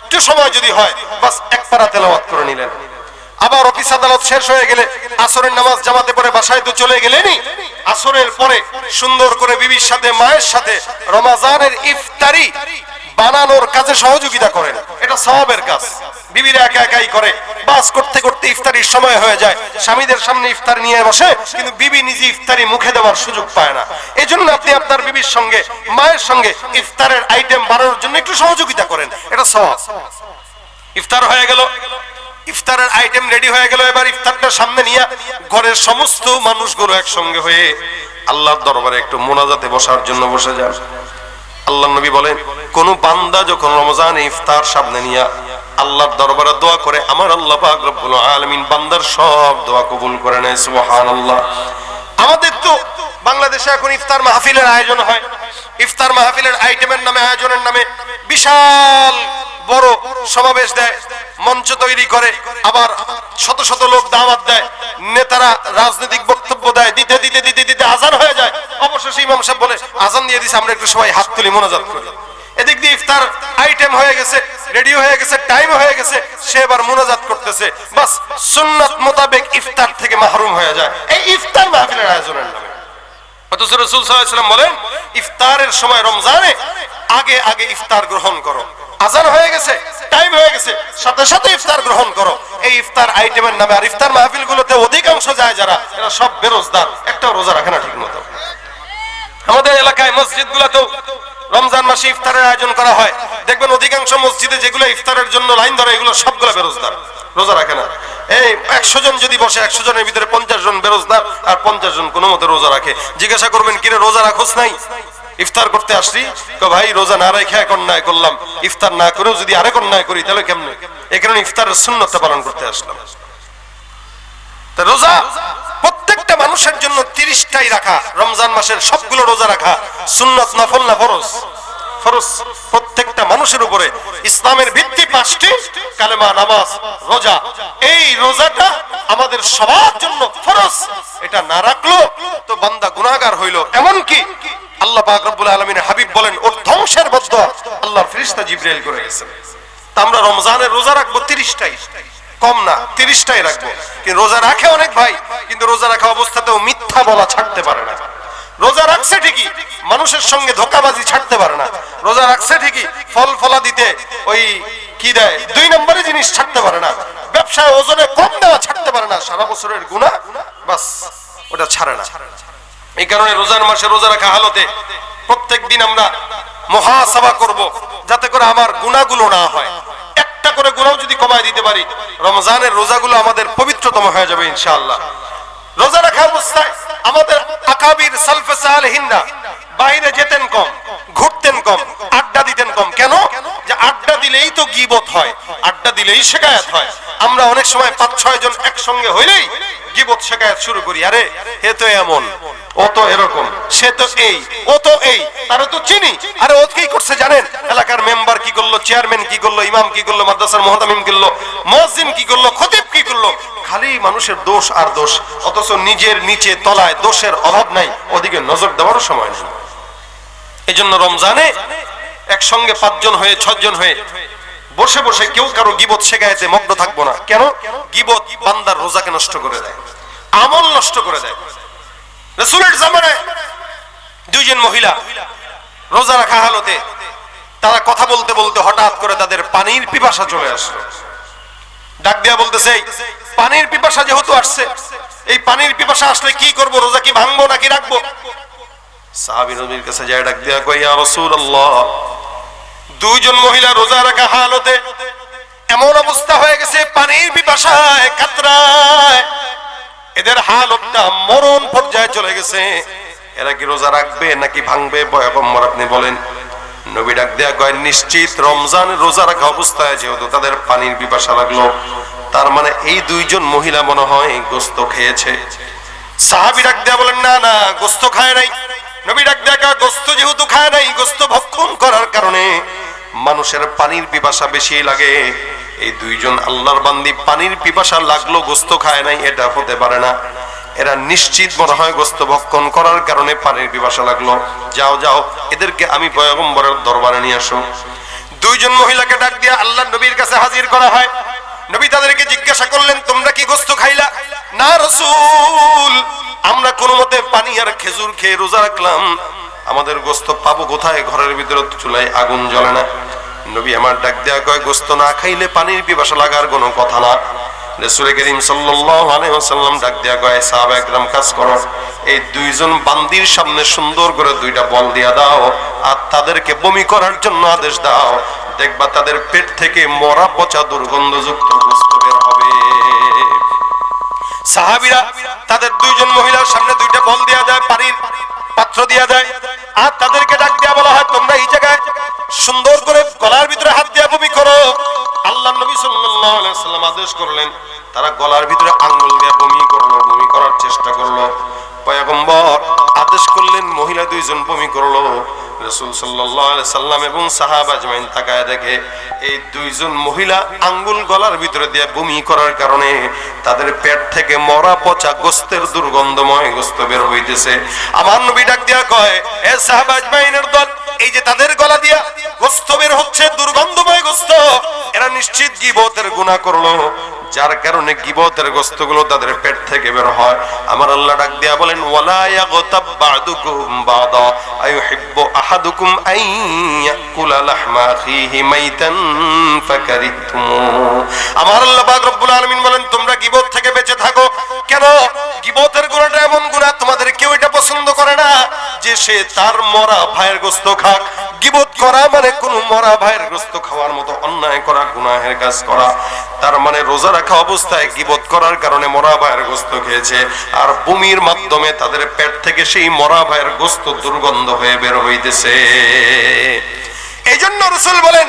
একটু সময় যদি হয় বাস এক পারা তেলাওয়াত করে নিলেন। আবার অফিস আদালত শেষ হয়ে গেলে আসরের নামাজ জামাতে পরে বাসায় তো চলে গেলেনই, আসরের পরে সুন্দর করে বিবির সাথে মায়ের সাথে রমজানের ইফতারি বানানোর কাজে সহযোগিতা করেন, এটা সওয়াবের কাজ। বিবিরা একা একাই করে, বাস করতে করতে ইফতারির সময় হয়ে যায়, স্বামীদের সামনে ইফতার নিয়ে বসে, কিন্তু বিবি নিজে ইফতারি মুখে দেওয়ার সুযোগ পায় না। এজন্য আপনি আপনার বিবির সঙ্গে মায়ের সঙ্গে ইফতারের আইটেম বানানোর জন্য একটু সহযোগিতা করেন, এটা সওয়াব। ইফতার হয়ে গেল, ইফতারের আইটেম রেডি হয়ে গেল, এবার ইফতারটা সামনে নিয়ে ঘরের সমস্ত মানুষগুলো একসঙ্গে হয়ে আল্লাহর দরবারে একটু মোনাজাতে বসার জন্য বসে যান। আল্লাহর নবী বলেন, কোন বান্দা যখন রমজান ইফতার সামনে নিয়ে আল্লাহর দরবারে দোয়া করে, আমার আল্লাহ পাক রব্বুল আলামিন বান্দার সব দোয়া কবুল করে নেয়। সুবহানাল্লাহ। আমাদের তো বাংলাদেশে এখন ইফতার মাহফিলের আয়োজন হয়, ইফতার মাহফিলের আইটেমের নামে, আয়োজনের নামে বিশাল বড় সমাবেশ দেয়, মঞ্চ তৈরি করে, আবার শত শত লোক দাওয়াত দেয়, নেতারা রাজনৈতিক বক্তব্য দেয়, দিতে দিতে দিতে দিতে আজান হয়ে যায়, অবশেষে ইমাম সাহেব বলে আজান দিয়ে দিছে, আমরা একটু সবাই হাত তুলি মোনাজাত করি। এদিক দিয়ে ইফতার আইটেম হয়ে গেছে, রেডি হয়ে গেছে, টাইম হয়ে গেছে, সে এবার মোনাজাত করতেছে, বাস সুন্নাত মোতাবেক ইফতার থেকে মাহরুম হয়ে যায় এই ইফতার মাহফিলের আয়োজনের নামে। অথচ রাসূল সাল্লাল্লাহু আলাইহি ওয়াসাল্লাম বলেন, ইফতারের সময় রমজানে আগে আগে ইফতার গ্রহণ করো, আজান হয়ে গেছে, টাইম হয়ে গেছে, সাথে সাথে ইফতার গ্রহণ করো। এই ইফতার আইটেমের নামে আর ইফতার মাহফিলগুলোতে অধিকাংশ যায় যারা, এরা সব বেরোজগার, একটাও রোজা রাখে না ঠিক মতো। আমাদের এলাকায় মসজিদগুলোতেও রমজান মাসে ইফতারের আয়োজন করা হয়, দেখবেন অধিকাংশ মসজিদে যেগুলো ইফতারের জন্য লাইন ধরে এগুলো সবগুলো বেরোজগার, রোজা রাখে না। এই 100 জন যদি বসে, 100 জনের ভিতরে 50 জন বেরোজগার আর 50 জন কোনো মতে রোজা রাখে। জিজ্ঞাসা করবেন, কিরে রোজা রাখোস নাই? ইফতার করতে আসছি, ভাই রোজা না রেখে এক অন্যায় করলাম, ইফতার না করেও যদি আরেক অন্যায় করি তাহলে কেমনে? এই কারণে ইফতারের সুন্নতটা পালন করতে আসলাম। তা রোজা প্রত্যেকটা মানুষের জন্য 30টাই রাখা, রমজান মাসের সবগুলো রোজা রাখা সুন্নত, নফল না ফরজ? ফরজ। প্রত্যেকটা মানুষের উপরে ইসলামের ভিত্তি 5টি, কালেমা, নামাজ, রোজা। এই রোজাটা আমাদের সবার জন্য ফরজ, এটা না রাখলো তো বান্দা গুনাহগার হইল। এমন কি আল্লাহ পাক রব্বুল আলামিনের হাবিব বলেন, ওর ধ্বংসের বদদোয়া আল্লাহর ফেরেশতা জিবরাইল করে গেছেন। তা আমরা রমজানের রোজা রাখবো 30টাই, কম না, 30টাই রাখবো। কিন্তু রোজা রাখে অনেক ভাই, কিন্তু রোজা রাখা অবস্থাতেও মিথ্যা বলা ছাড়তে পারে না। রোজা রাখছে ঠিকই, মানুষের সঙ্গে ধোঁকাবাজি ছাড়তে পারে না। রোজা রাখছে ঠিকই, ফল ফলা দিতে ওই কি দেয় 2 নম্বরে জিনিস ছাড়তে পারে না। ব্যবসায় ওজনে কম দেওয়া ছাড়তে পারে না। সারা বছরের গুনাহ বাস ওটা ছাড়ে না। এই কারণে রোজার মাসে রোজা রাখা হালতে প্রত্যেকদিন আমরা মুহাসাবা করব, যাতে করে আমার গুনাহগুলো না হয়। একটা করে গুনাহ যদি কমায় দিতে পারি, রমজানের রোজাগুলো আমাদের পবিত্রতম হয়ে যাবে ইনশাআল্লাহ। রোজা রাখা অবস্থায় আমাদের আকাবির সালফে সালেহিনরা বাইরে যেতেন কম, ঘুরতেন কম, আড্ডা দিতেন কম। কেন? যে আড্ডা দিলেই তো গীবত হয়, আড্ডা দিলেই শিকায়াত হয়। আমরা অনেক সময় 5-6 জন একসঙ্গে হইলেই গীবত শিকায়াত শুরু করি। আরে এ তো এমন, ও তো এরকম, সে তো এই, ও তো এই, তারা তো চিনি। আরে ও কি করছে জানেন? এলাকার মেম্বার কি করলো, চেয়ারম্যান কি করলো, ইমাম কি করলো, মাদ্রাসার মুহতামিম কি করলো, মুয়াজ্জিন কি করলো, খতিব কি করলো। খালি মানুষের দোষ আর দোষ, অথচ নিজের নিচে তলায় দোষের অভাব নাই, ওদিকে নজর দেওয়ারও সময় নেই। এই জন্য রমজানে একসঙ্গে 5 জন হয়ে 6 জন হয়ে বসে বসে কেউ কারো গীবত শিকায়াতে মগ্ন থাকবো না। কেন? গীবত বান্দার রোজাকে নষ্ট করে দেয়, আমল নষ্ট করে দেয়। রাসূলের জামানায় 2 জন মহিলা রোজা রাখা হালতে তারা কথা বলতে বলতে হঠাৎ করে তাদের পানির পিপাসা চলে আসলো। ডাক দিয়া বলতেছে, পানির পিপাসা যেহেতু আসছে, এই পানির পিপাসা আসলে কি করব? রোজা কি ভাঙবো নাকি রাখবো? সাহাবী নবীর কাছে যায়, ডাক দিয়া কয়, ইয়া রাসূলুল্লাহ, 2 জন মহিলা রোজা রাখা হালতে এমন অবস্থা হয়ে গেছে, পানির পিপাসায় কাতরায়, এদের হালতটা মরণ পর্যায়ে চলে গেছে। এরা কি রোজা রাখবে নাকি ভাঙবে? পয়গম্বর আপনি বলেন। নবী ডাক দেয়া কয়, নিশ্চিত রমজানের রোজা রাখা অবস্থায় যেহেতু তাদের পানির পিপাসা লাগলো, তার মানে এই 2 জন মহিলা মনে হয় গোশত খেয়েছে। সাহাবী ডাক দিয়া বলেন, না না, গোশত খায় নাই। নবী ডাক দিয়া কয়, গোশত যেহেতু খায় নাই, গোশত ভক্ষণ করার কারণে মানুষের পানির পিপাসা বেশি লাগে। এই দুইজন আল্লাহর বান্দি পানির পিপাসা লাগলো, গোশত খায় নাই, এটা হতে পারে না। এরা নিশ্চিত মনে হয় গোশত ভক্ষণ করার কারণে পানির পিপাসা লাগলো। যাও যাও, এদেরকে আমি পয়গম্বরের দরবারে নিয়ে আসো। দুইজন মহিলাকে ডাক দিয়া আল্লাহর নবীর কাছে হাজির করা হয়। নবী তাদেরকে জিজ্ঞাসা করলেন, তোমরা কি গোশত খাইলা? না রাসূল, আমরা কোনো মতে পানি আর খেজুর খেয়ে রোজা রাখলাম, আমাদের গোশত পাবো কোথায়? ঘরের ভিতরে চুলায় আগুন জ্বলে না। নবী আমার ডাক দেয়া কয়, গোশত না খাইলে পানির পিপাসা লাগার কোনো কথা না। রাসূল করিম সাল্লাল্লাহু আলাইহি ওয়াসাল্লাম ডাক দেয়া কয়, সাহাবা একরাম কাজ করো, এই দুইজন বান্দির সামনে সুন্দর করে দুইটা বল দিয়া দাও আর তাদেরকে বমি করার জন্য আদেশ দাও। দেখবা তাদের পেট থেকে মরা পচা দুর্গন্ধযুক্ত গোশত বের হবে। সাহাবীরা তাদের দুইজন মহিলার সামনে দুইটা বল দেয়া যায়, পানির পাত্র দেয়া যায়, আর তাদেরকে ডাক দেয়া বলা হয়, তোমরা এই জায়গায় সুন্দর করে গলার ভিতরে হাত দিয়ে বমি করো। আল্লাহর নবী সাল্লাল্লাহু আলাইহি ওয়াসাল্লাম আদেশ করলেন, তারা গলার ভিতরে আঙ্গুল দিয়ে বমি করলো, বমি করার চেষ্টা করলো। পয়গম্বর আদেশ করলেন, মহিলা দুইজন বমি করলো। রাসূল সাল্লাল্লাহু আলাইহি সাল্লাম এবং সাহাবা আজমাইন তাকায় দেখে এই দুইজন মহিলা আঙ্গুল গলার ভিতরে দিয়ে বমি করার কারণে তাদের পেট থেকে মরা পচা গোশতের দুর্গন্ধময় গোশত বের হইতেছে। আমার নবী ডাক দিয়া কয়, এ সাহাবা আজমাইনের দল, এই যে তাদের গলা দিয়া গোশত বের হচ্ছে দুর্গন্ধময় গোশত, এরা নিশ্চিত গীবতের গুনাহ করলো, যার কারণে গীবতের গোশতগুলো তাদের পেট থেকে বের হয়। আমার আল্লাহ ডাক দিয়া বলেন, ওয়ালা ইয়াগতাব বা'দুকুম বা'দা আইয়ুহিব্বু আহাদুকুম আন ইয়াকুলা লাহমা আখিহি মাইতান ফাকারিহতুম। আমার আল্লাহ পাক রব্বুল আলামিন বলেন, তোমরা গীবত থেকে বেঁচে থাকো। কেন? গীবতের গুনাহটা এমন গুনাহ, তোমাদের কেউ এটা পছন্দ করে না যে সে তার মরা ভাইয়ের গোশত খাক। গীবত করা মানে কোন মরা ভাইয়ের গোশত খাওয়ার মতো অন্যায় করা, গুনাহের কাজ করা। তার মানে রোজা রাখা অবস্থায় গীবত করার কারণে মরা ভাইয়ের গোশত খেয়েছে, আর বমির মাধ্যমে তাদের পেট থেকে সেই মরা ভাইয়ের গোশত দুর্গন্ধ হয়ে বের হইতেছে। এই জন্য রাসূল বলেন,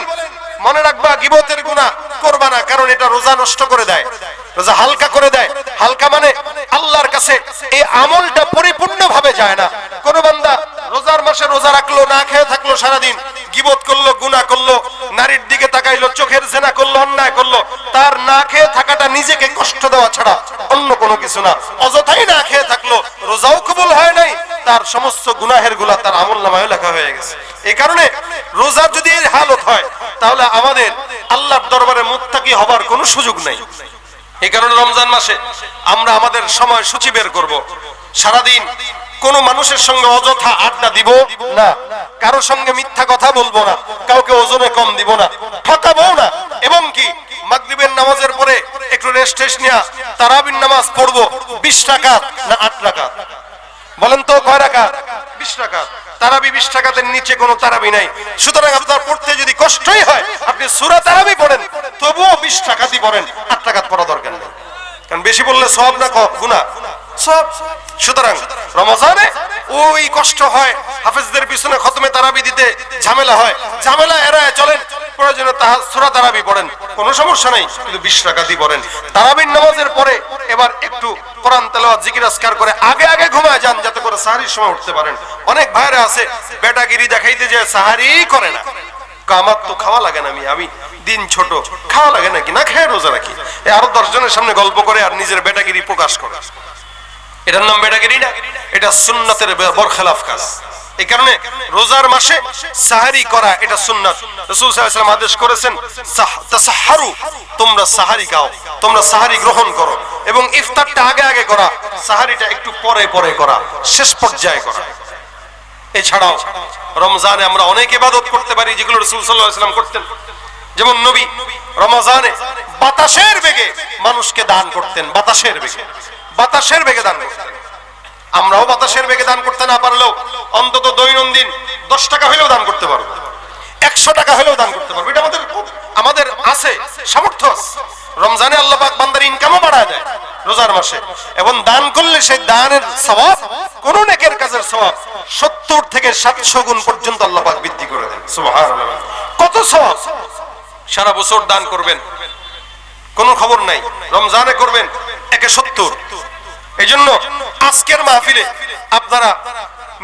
মনে রাখবা গীবতের গুনাহ করবা না, কারণ এটা রোজা নষ্ট করে দেয়, রোজা হালকা করে দেয়। হালকা মানে আল্লাহর কাছে এই আমলটা পরিপূর্ণভাবে যায় না। কোন বান্দা রোজার মাসে রোজা রাখলো, না খেয়ে থাকলো, সারাদিন গীবত করলো, গুনাহ করলো, নারীর দিকে তাকাইলো, চোখের জেনা করলো, অন্যায় করলো, তার না খেয়ে থাকাটা নিজেকে কষ্ট দেওয়া ছাড়া অন্য কোনো কিছু না। অযথাই না খেয়ে থাকলো, রোজাও কবুল হয় নাই, তার সমস্ত গুনাহের গুলা তার আমলনামায় লেখা হয়ে গেছে। এই কারণে রোজার যদি এই হালত হয়, তাহলে আমাদের আল্লাহর দরবারে মুত্তাকি হবার কোনো সুযোগ নাই। এই কারণে রমজান মাসে আমরা আমাদের সময় সূচি বের করব। সারাদিন কোন মানুষের সঙ্গে অযথা আড্ডা দিব না, কারো সঙ্গে মিথ্যা কথা বলবো না, কাউকে ওজনে কম দিব না, ঠকাবো না, এবং কি মাগরিবের নামাজের পরে একটু রেস্ট নিয়ে তারাবির নামাজ পড়বো। 20 রাকাত না 8 রাকাত? বলেন তো কয় রাকাত? 20 রাকাত। তারাবি 20 রাকাতের নিচে কোনো তারাবি নাই। সুতরাং আপনার পড়তে যদি কষ্টই হয়, আপনি সূরা তারাবি পড়েন, তবুও 20 রাকাতই পড়েন, 8 রাকাত পড়া দরকার নেই। কারণ বেশি বললে সওয়াব না গুনাহ? সব। সুতরাং রমজানে ওই কষ্ট হয়, হাফেজদের পিছনে খতমে তারাবি দিতে ঝামেলা হয়, ঝামেলা এড়ায় চলেন, প্রয়োজনে সূরা তারাবি পড়েন, কোনো সমস্যা নেই, কিন্তু 20 রাকাতই পড়েন। তারাবির নামাজের পরে এবার একটু কোরআন তেলাওয়াত, জিকির আজকার করে আগে আগে ঘুমায় যান, যাতে করে সাহারির সময় উঠতে পারেন। অনেক ভাইরা আছে বেটাগিরি দেখাইতে যায়, সাহারি করে না। আমার তো খাওয়া লাগে না, আমি দিন ছোট, খাওয়া লাগে নাকি, না খেয়ে রোজা রাখি। আরো 10 জনের সামনে গল্প করে আর নিজের বেটাগিরি প্রকাশ করে। এটার নাম বেটাগিরি না, এটা সুন্নতের বরখেলাফ কাজ। এই কারণে রোজার মাসে সাহারি করা এটা সুন্নাত। রাসূল সাল্লাল্লাহু আলাইহি ওয়াসাল্লাম আদেশ করেছেন, তাসাহহারু, তোমরা সাহারি খাও, তোমরা সাহারি গ্রহণ করো, এবং ইফতারটা আগে আগে করা, সাহারিটা একটু পরে পরে করা, শেষ পর্যায়ে করা। এছাড়াও রমজানে আমরা অনেক ইবাদত করতে পারি যেগুলো রাসূল সাল্লাল্লাহু আলাইহি ওয়াসাল্লাম করতেন। যেমন নবী রমজানে বাতাসের বেগে মানুষকে দান করতেন, বাতাসের বেগে, বাতাসের বেগে দান করতেন। আমরাও বাতাসের বেগে দান করতে না পারলেও অন্তত দৈনন্দিন 10 টাকা হলেও দান করতে পারবো, 100 টাকা হলেও দান করতে পারবো। এটা আমাদের আছে, সামর্থ্য আছে। রমজানে আল্লাহ পাক বান্দার ইনকামও বাড়ায় দেয় রোজার মাসে, এবং দান করলে সেই দানের সওয়াব, কোন নেকের কাজের সওয়াব 70 থেকে 700 গুণ পর্যন্ত আল্লাহ পাক বৃদ্ধি করে দেন। সুবহানাল্লাহ, কত সওয়াব! সারা বছর দান করবেন, কোনো খবর নাই, রমজানে করবেন 170। এই জন্য আজকের মাহফিলে আপনারা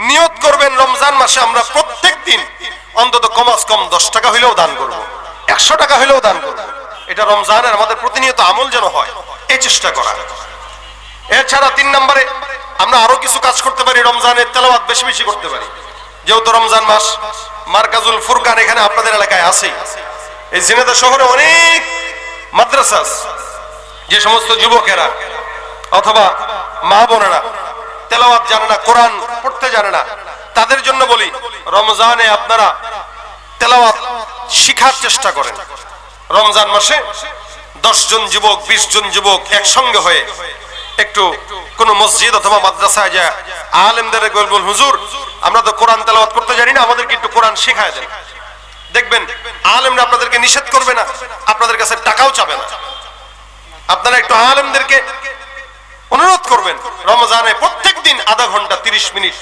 নিয়ত করবেন রমজান মাসে আমরা প্রত্যেক দিন অন্তত কমাস কম 10 টাকা হইলেও দান করব, 100 টাকা হইলেও দান করব। এটা রমজানের আমাদের প্রতিনিয়ত আমল যেন হয় এই চেষ্টা করা। এছাড়া 3 নম্বরে আমরা আরো কিছু কাজ করতে পারি, রমজানের তেলাওয়াত বেশি বেশি করতে পারি। যেহেতু রমজান মাস, মার্কাজুল ফুরকান এখানে আপনাদের এলাকায় আছেই। এই ঝিনাইদহ শহরে অনেক মাদ্রাসা আছে। যে সমস্ত যুবকেরা অথবা মা বোনেরা তেলাওয়াত জানে না, কোরআন পড়তে জানে না, তাদের জন্য বলি রমজানে আপনারা তেলাওয়াত শিখার চেষ্টা করেন। রমজান মাসে 10 জন যুবক 20 জন যুবক একসঙ্গে হয়ে একটু কোন মসজিদ অথবা মাদ্রাসায় যায় আলেমদের বলবেন, হুজুর আমরা তো কোরআন তেলাওয়াত করতে জানি না, আমাদেরকে একটু কোরআন শেখায় দেন। দেখবেন আলেমরা আপনাদেরকে নিষেধ করবে না, আপনাদের কাছে টাকাও চাবে না। আপনারা একটু আলেমদেরকে অনুরোধ করবেন রমজানে প্রত্যেক দিন আধা ঘন্টা 30 মিনিট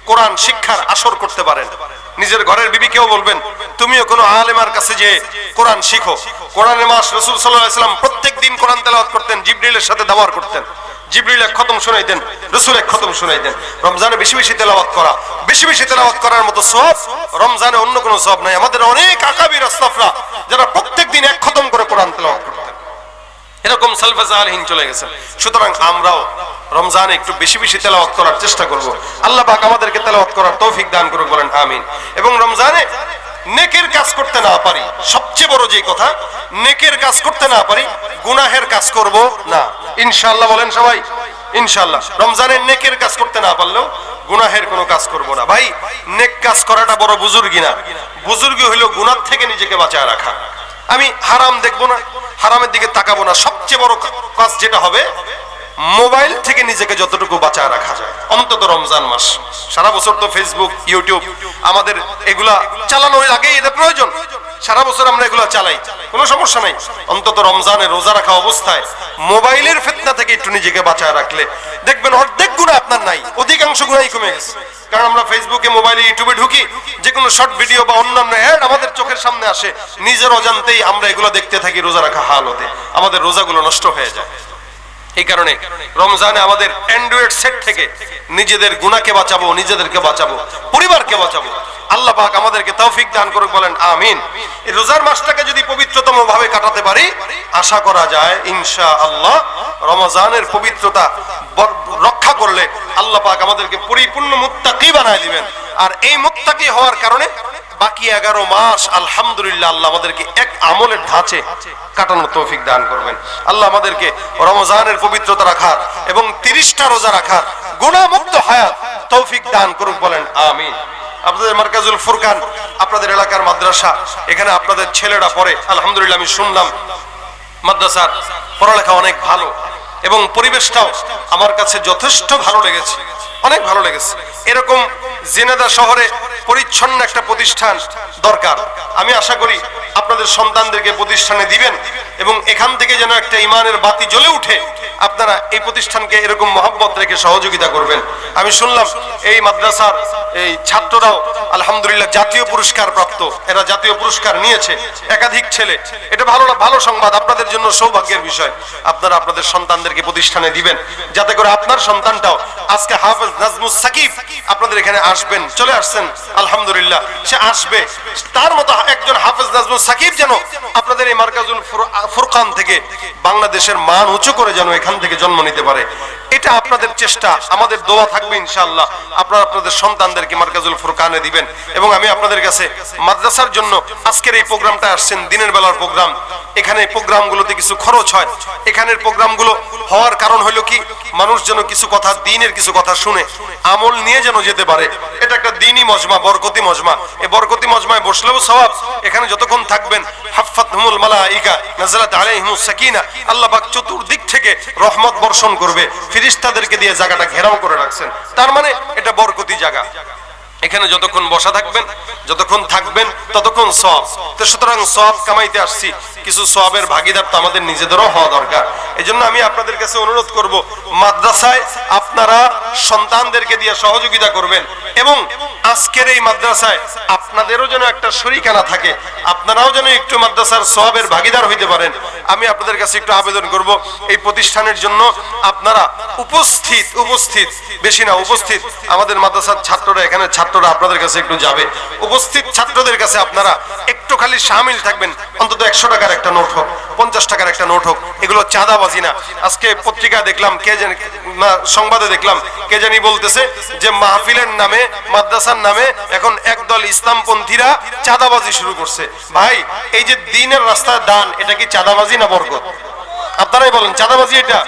কোরআন শিক্ষার আসর করতে পারেন। নিজের ঘরের বিবিকেও বলবেন তুমিও কোনো আলেমার কাছে যে কোরআন শিখো। কোরআনের মাস, রাসূল সাল্লাল্লাহু আলাইহি ওয়াসাল্লাম প্রত্যেক দিন কোরআন তেলাওয়াত করতেন, জিবরিলের সাথে দাওয়ার করতেন, জিবরিল এক খতম শোনাইতেন, রাসূল এক খতম শোনাইতেন। রমজানে বেশি বেশি তেলাওয়াত করা, বেশি বেশি তেলাওয়াত করার মতো সওয়াব রমজানে অন্য কোনো সওয়াব নাই। আমাদের অনেক আকাবির আসলাফরা যারা প্রত্যেক দিন এক খতম করে কোরআন তেলাওয়াত করতেন, এরকম সালফে সালেহিন চলে গেছেন। সুতরাং আমরাও রমজানে একটু বেশি বেশি তেলাওয়াত করার চেষ্টা করব। আল্লাহ পাক আমাদেরকে তেলাওয়াত করার তৌফিক দান করুক, বলেন আমিন। এবং রমজানে নেকের কাজ করতে না পারি, সবচেয়ে বড় যে কথা, নেকের কাজ করতে না পারি, গুনাহের কাজ করব না ইনশাআল্লাহ। বলেন সবাই ইনশাআল্লাহ। রমজানে নেকের কাজ করতে না পারলেও গুনাহের কোনো কাজ করব না। ভাই, নেক কাজ করাটা বড় বুজুর্গি না, বুজুর্গি হইল গুনাহ থেকে নিজেকে বাঁচায় রাখা। আমি হারাম দেখবো না, হারামের দিকে তাকাবো না। সবচেয়ে বড় কাজ যেটা হবে, মোবাইল থেকে নিজেকে যতটুকু বাঁচায় রাখা যায় অন্তত রমজান মাস। সারা বছর তো ফেসবুক, ইউটিউব আমাদের এগুলা চালানোর আগে এটা প্রয়োজন। সারা বছর আমরা এগুলা চালাই, কোনো সমস্যা নাই। অন্তত রমজানে রোজা রাখা অবস্থায় মোবাইলের ফিতনা থেকে একটু নিজেকে বাঁচায় রাখলে দেখবেন অর্ধেক গুনাহ আপনার নাই, অধিকাংশ গুনাহই কমে গেছে। কারণ আমরা ফেসবুকে, মোবাইলে, ইউটিউবে ঢুকি, যে কোনো শর্ট ভিডিও বা অন্যান্য অ্যাড আমাদের চোখের সামনে আসে, নিজের অজান্তেই আমরা এগুলো দেখতে থাকি। রোজা রাখা হালতে আমাদের রোজাগুলো নষ্ট হয়ে যায়। এই কারণে রমজানে আমাদের অ্যান্ড্রয়েড সেট থেকে নিজেদের গুনাহকে বাঁচাবো, নিজেদেরকে বাঁচাবো, পরিবারকে বাঁচাবো। আল্লাহ পাক আমাদেরকে তৌফিক দান করুক, বলেন আমিন। এই রোজার মাসটাকে যদি পবিত্রতম ভাবে কাটাতে পারি, আশা করা যায় ইনশাআল্লাহ রমজানের পবিত্রতা রক্ষা করলে আল্লাহ পাক আমাদেরকে পরিপূর্ণ মুত্তাকি বানায় দিবেন। আর এই মুত্তাকি হওয়ার কারণে বাকি 11 মাস আলহামদুলিল্লাহ আল্লাহ আমাদেরকে এক আমলের ধাঁচে কাটানোর তৌফিক দান করবেন। আল্লাহ আমাদেরকে রমজানের পবিত্রতা রাখার এবং 30টা রোজা রাখার গুনাহমুক্ত হায়াত তৌফিক দান করুক, বলেন আমিন। আপনাদের মার্কাজুল ফুরকান, আপনাদের এলাকার মাদ্রাসা, এখানে আপনাদের ছেলেরা পড়ে। আলহামদুলিল্লাহ আমি শুনলাম মাদ্রাসার পড়ালেখা অনেক ভালো এবং পরিবেশটাও আমার কাছে যথেষ্ট ভালো লেগেছে, অনেক ভালো লেগেছে। এরকম ঝিনাইদহ শহরে পরিচ্ছন্ন একটা প্রতিষ্ঠান দরকার। আমি আশা করি আপনাদের সন্তানদেরকে প্রতিষ্ঠানে দিবেন এবং এখান থেকে যেন একটা ঈমানের বাতি জ্বলে উঠে, আপনারা এই প্রতিষ্ঠানকে এরকম মহব্বত রেখে সহযোগিতা করবেন। আমি শুনলাম এই মাদ্রাসার এই ছাত্ররাও আলহামদুলিল্লাহ জাতীয় পুরস্কার প্রাপ্ত, এরা জাতীয় পুরস্কার নিয়েছে, একাধিক ছেলে। এটা ভালো সংবাদ, আপনাদের জন্য সৌভাগ্যের বিষয়। আপনারা আপনাদের সন্তানদেরকে প্রতিষ্ঠানে দিবেন যাতে করে আপনার সন্তানটাও আজকে হাফেজ নাজমুস সাকিব আপনাদের এখানে আসবেন, চলে আসছেন আলহামদুলিল্লাহ, সে আসবে, তার মতো একজন হাফেজ নাজমুস সাকিব যেন আপনাদের এই মার্কাজুল ফুরকান থেকে বাংলাদেশের মান উঁচু করে যেন এখান থেকে জন্ম নিতে পারে। এটা আপনাদের চেষ্টা, আমাদের দোয়া থাকবে ইনশাআল্লাহ। আপনারা আপনাদের সন্তানদেরকে মার্কাজুল ফুরকানে দিবেন। এবং আমি আপনাদের কাছে মাদ্রাসার জন্য আজকের এই প্রোগ্রামটা আসছেন, দিনের বেলার প্রোগ্রাম, এখানে প্রোগ্রামগুলোতে কিছু খরচ হয়। এখানের প্রোগ্রামগুলো হওয়ার কারণ হলো কি, মানুষ যেন কিছু কথা, দ্বীনের কিছু কথা শুনে আমল নিয়ে যেন যেতে পারে। এটা একটা দ্বীনি মজমা, বরকতি মজমা। এই বরকতি মজমায় বসলেও সওয়াব, এখানে যতক্ষণ থাকবেন হাফাতহুমুল মালাইকা নাযালাত আলাইহিমুস সাকিনা, আল্লাহ পাক চতুর্দিক থেকে রহমত বর্ষণ করবে, ফেরেশতাদেরকে দিয়ে জায়গাটা ঘেরাও করে রাখছেন। তার মানে এটা বরকতি জায়গা। এখানে যতক্ষণ বসা থাকবেন, যতক্ষণ থাকবেন, ততক্ষণ সওয়াব। তো সুতরাং সওয়াব কামাইতে আসছি, কিছু সওয়াবের ভাগীদার তো আমাদের নিজেদেরও হওয়া দরকার। এজন্য আমি আপনাদের কাছে অনুরোধ করব, মাদ্রাসায় আপনারা সন্তানদেরকে দিয়ে সহযোগিতা করবেন এবং আজকের এই মাদ্রাসায় আপনাদেরও যেন একটা শরীকানা থাকে, আপনারাও যেন একটু মাদ্রাসার সওয়াবের ভাগীদার হইতে পারেন। আমি আপনাদের কাছে একটু আবেদন করব, এই প্রতিষ্ঠানের জন্য আপনারা উপস্থিত বেশি না, উপস্থিত আমাদের মাদ্রাসার ছাত্ররা, এখানে ছাত্ররা আপনাদের কাছে একটু যাবে, উপস্থিত ছাত্রদের কাছে আপনারা একটু খালি শামিল থাকবেন। অন্তত 100 টাকার একটা নোট হোক, 50 টাকার একটা নোট হোক, এগুলো চাঁদাবাজি না। আজকে পত্রিকায় দেখলাম, কে জানি সংবাদে দেখলাম, কে জানি বলতেছে যে মাহফিলের নামে, মাদ্রাসার নামে এখন একদল ইসলামপন্থীরা চাঁদাবাজি শুরু করছে। ভাই, এই যে দ্বীনের রাস্তায় দান, এটা কি চাঁদাবাজি না বরকত? আপনারাই বলেন, চাঁদাবাজি এটা?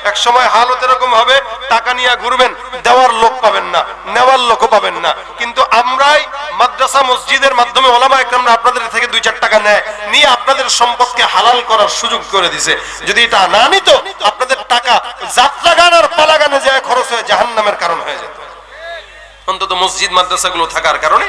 এক সময় হালত এরকম হবে, টাকা নিয়ে ঘুরবেন, দেওয়ার লোক পাবেন না, নেওয়ার লোকও পাবেন না। কিন্তু আমরাই মাদ্রাসা মসজিদের মাধ্যমে ওলামা একরামরা আপনাদের থেকে 2-4 টাকা নিয়ে আপনাদের সম্পদকে হালাল করার সুযোগ করে দিছে। যদি এটা না নিত, আপনাদের টাকা যাত্রা গান আর পালা গানে যায় খরচ হয়ে জাহান্নামের কারণ হয়ে যেত। অন্তত মসজিদ মাদ্রাসাগুলো থাকার কারণে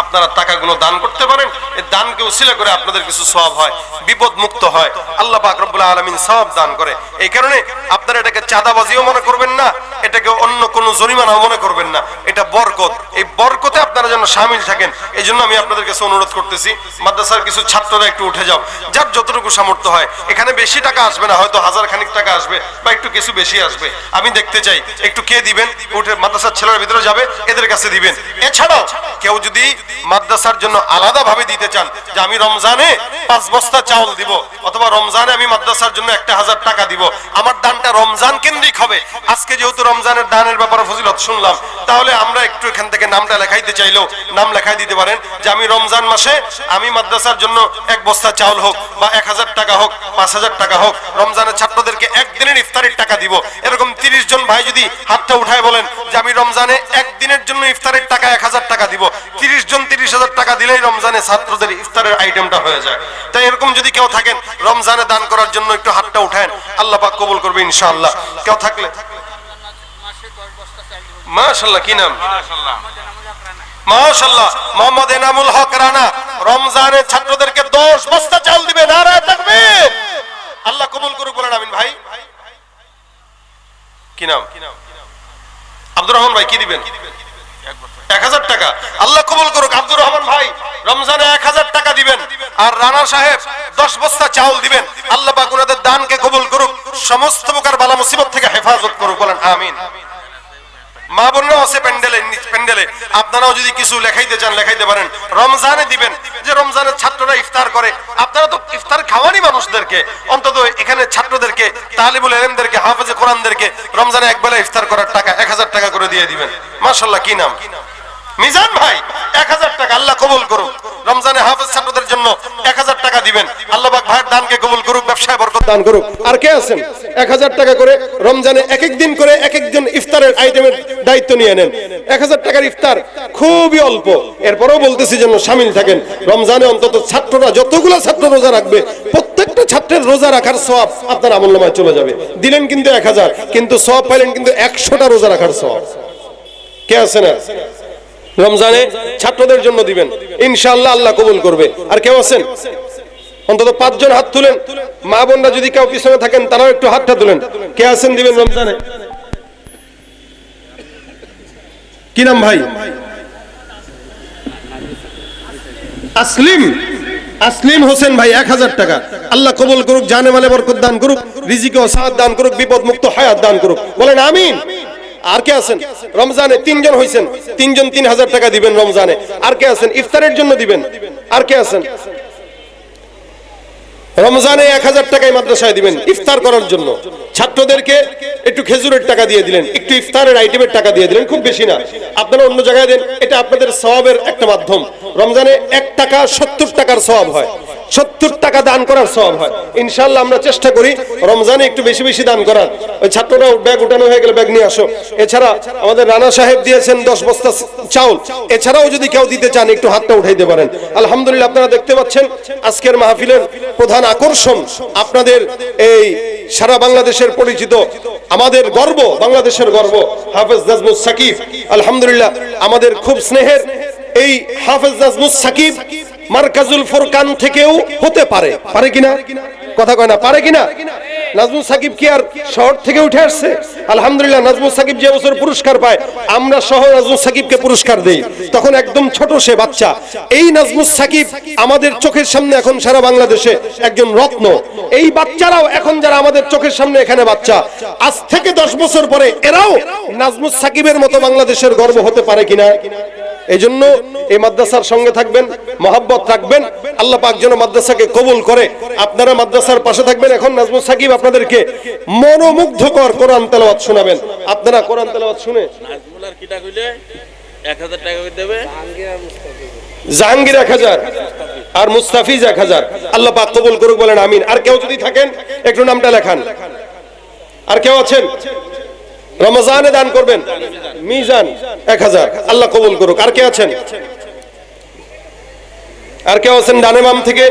আপনারা টাকাগুলো দান করতে পারেন। এই দানকে উসিলা করে আপনাদের কিছু সওয়াব হয়, বিপদ মুক্ত হয়, আল্লাহ পাক রব্বুল আলামিন সওয়াব দান করে। এই কারণে আপনারা এটাকে চাঁদাবাজিও মনে করবেন না, এটাকে অন্য কোনো জরিমানাও মনে করবেন না, এটা বরকত। এই বরকতে আপনারা যেন শামিল থাকেন, এই জন্য আমি আপনাদের কাছে অনুরোধ করতেছি, মাদ্রাসার কিছু ছাত্ররা একটু উঠে যাও, যার যতটুকু সামর্থ্য হয়। এখানে বেশি টাকা আসবে না, হয়তো 1000 খানিক টাকা আসবে বা একটু কিছু বেশি আসবে। আমি দেখতে চাই একটু কে দিবেন, উঠে মাদ্রাসার ছেলেরা ভিতরে যাবে, এদের কাছে দিবেন। এছাড়াও কেউ যদি মাদ্রাসার জন্য আলাদা ভাবে দিতে চান, যে আমি রমজানে 5 বস্তা চাউল দিব, অথবা রমজানে আমি মাদ্রাসার জন্য 1000 টাকা দিব, আমার দানটা রমজান কেন্দ্রিক হবে। আজকে যেহেতু রমজানের দানের ব্যাপারে ফজিলত শুনলাম, তাহলে আমরা একটু এখান থেকে নামটা লেখাইতে চাইলেও নাম লেখাই দিতে পারেন, যে আমি রমজান মাসে আমি মাদ্রাসার জন্য 1 বস্তা চাউল হোক বা 1000 টাকা হোক, 5000 টাকা হোক, রমজানের ছাত্রদেরকে একদিনের ইফতারের টাকা দিব। এরকম 30 জন ভাই যদি হাতটা উঠায় বলেন যে আমি রমজানে একদিনের জন্য ইফতারের টাকা 1000 টাকা দিব, 30 জন 30,000 টাকা দিলেই রমজানে ছাত্রদের ইফতারের আইটেমটা হয়ে যায়। তাই এরকম যদি কেউ থাকেন রমজানে দান করার জন্য, একটু হাতটা উঠায়েন, আল্লাহ পাক কবুল করবে ইনশাআল্লাহ। কেউ থাকলে মাশাআল্লাহ, কি নাম? মাশাআল্লাহ, মোহাম্মদ এনামুল হক রানা রমজানে ছাত্রদেরকে 10 বস্তা চাল দিবে। নারায়ে তাকবীর! আল্লাহ কবুল করুক, বলেন আমিন। ভাই কি নাম? আব্দুর রহমান ভাই, কি দিবেন? 1000 টাকা। আল্লাহ কবুল করুক। আব্দুর রহমান ভাই রমজানে 1000 টাকা দিবেন, আর রানা সাহেব 10 বস্তা চাউল দিবেন। আল্লাহ পাক ওনাদের দানকে কবুল করুক, সমস্ত প্রকার বালা মুসিবত থেকে হেফাজত করুক, বলেন আমিন। মা বোনরাও আছে প্যান্ডেলে, আপনারাও যদি কিছু লেখাইতে চান লেখাইতে পারেন। রমজানে দিবেন, যে রমজানের ছাত্ররা ইফতার করে, আপনারা তো ইফতার খাওয়ানি মানুষদেরকে, অন্তত এখানে ছাত্রদেরকে, তালিবুল ইলমদেরকে, হাফেজে কোরআনদেরকে রমজানে একবেলা ইফতার করার টাকা 1000 টাকা করে দিয়ে দিবেন। মাশাআল্লাহ, কি নাম? মিজান ভাই 1000 টাকা। আল্লাহ কবুল করুক। রমজানে হাফেজ ছাত্রদের জন্য 1000 টাকা দিবেন। আল্লাহ পাক ভাইয়ের দানকে কবুল করুক, ব্যবসায় বরকত দান করুক। আর কে আছেন 1000 টাকা করে রমজানে এক এক দিন করে এক একজন ইফতারের আইটেমের দায়িত্ব নিয়ে নেন? 1000 টাকার ইফতার খুবই অল্প, এরপরেও বলতেছি যেন শামিল থাকেন। রমজানে অন্তত ছাত্ররা, যতগুলো ছাত্র রোজা রাখবে, প্রত্যেকটা ছাত্রের রোজা রাখার সওয়াব আপনার আমলনামায় চলে যাবে। দিলেন কিন্তু 1000, কিন্তু সওয়াব পাইলেন কিন্তু 100টা রোজা রাখার সওয়াব। কে আছে না রমজানে ছাত্রদের জন্য দিবেন? ইনশাআল্লাহ আল্লাহ কবুল করবে। আর কেউ আছেন? অন্তত 5 জন হাত তুলেন। মা বোনরা যদি কেউ পিছনে থাকেন, তারাও একটু হাতটা তুলেন। কে আছেন দিবেন রমজানে? কি নাম ভাই? আসলিম হোসেন ভাই 1000 টাকা। আল্লাহ কবুল করুক, জানে মালে বরকত দান করুক, রিজিকে সাআত দান করুক, বিপদ মুক্ত হায়াত দান করুক, বলেন আমিন। আর কে আছেন রমজানে? 3 জন হইছেন, 3 জন 3000 টাকা দিবেন রমজানে। আর কে আছেন ইফতারের জন্য দিবেন? আর কে আছেন রমজানে 1000 টাকায় মাদ্রাসায় দিবেন ইফতার করার জন্য? ছাত্রদেরকে একটু খেজুরের টাকা দিয়ে দিলেন, একটু ইফতারের আইটেমের টাকা দিয়ে দিলেন, খুব বেশি না, আপনারা অন্য জায়গায় দেন, এটা আপনাদের সওয়াবের একটা মাধ্যম। রমজানে 1 টাকা 70 টাকার সওয়াব হয়, 70 টাকা দান করার সওয়াব হয়। ইনশাআল্লাহ আমরা চেষ্টা করি রমজানে একটু বেশি বেশি দান করার। ওই ছাত্ররা ব্যাগ উঠানো হয়ে গেলে ব্যাগ নিয়ে আসো। এছাড়া আমাদের রানা সাহেব দিয়েছেন 10 বস্তা চাউল। এছাড়াও যদি কেউ দিতে চান একটু হাতটা উঠাইতে পারেন। আলহামদুলিল্লাহ, আপনারা দেখতে পাচ্ছেন আজকের মাহফিলের প্রধান আকর্ষণ আপনাদের এই সারা বাংলাদেশের পরিচিত, আমাদের গর্ব, বাংলাদেশের গর্ব হাফেজ নাজমুস সাকিব। আলহামদুলিল্লাহ, আমাদের খুব স্নেহের এই হাফেজ নাজমুস সাকিব মারকাজুল ফুরকান থেকেও হতে পারে, পারে কিনা? কথা কয় না, পারে কিনা? নাজমুল সাকিব কি আর শহর থেকে উঠে আসছে? আলহামদুলিল্লাহ, নাজমুল সাকিব যে বছর পুরস্কার পায় আমরা সহ নাজমুল সাকিবকে পুরস্কার দেই, তখন একদম ছোট সে বাচ্চা। এই নাজমুল সাকিব আমাদের চোখের সামনে এখন সারা বাংলাদেশে একজন রত্ন। এই বাচ্চারাও এখন যারা আমাদের চোখের সামনে এখানে বাচ্চা, আজ থেকে 10 বছর পরে এরাও নাজমুল সাকিবের মতো বাংলাদেশের গর্ব হতে পারে কিনা? এই জন্য এই মাদ্রাসার সঙ্গে থাকবেন, মহব্বত রাখবেন, আল্লাহ পাক যেন মাদ্রাসাকে কবুল করে। আপনারা মাদ্রাসার পাশে থাকবেন। এখন নাজমুল সাকিব আপনাদেরকে মনোমুগ্ধকর কোরআন তেলাওয়াত শোনাবেন। আপনারা কোরআন তেলাওয়াত শুনে নাজমুলার কিটা কইলে 1000 টাকা করে দেবে, জাহাঙ্গীর 1000 আর মুস্তাফিজ 1000। আল্লাহ পাক কবুল করুক, বলেন আমিন। আর কেউ যদি থাকেন একটু নামটা লেখান। আর কেউ আছেন রমজানে দান করবেন? মিজান 1000, আল্লাহ কবুল করুক। আর কে আছেন? আর কেউ আছেন ডানে বাম থেকে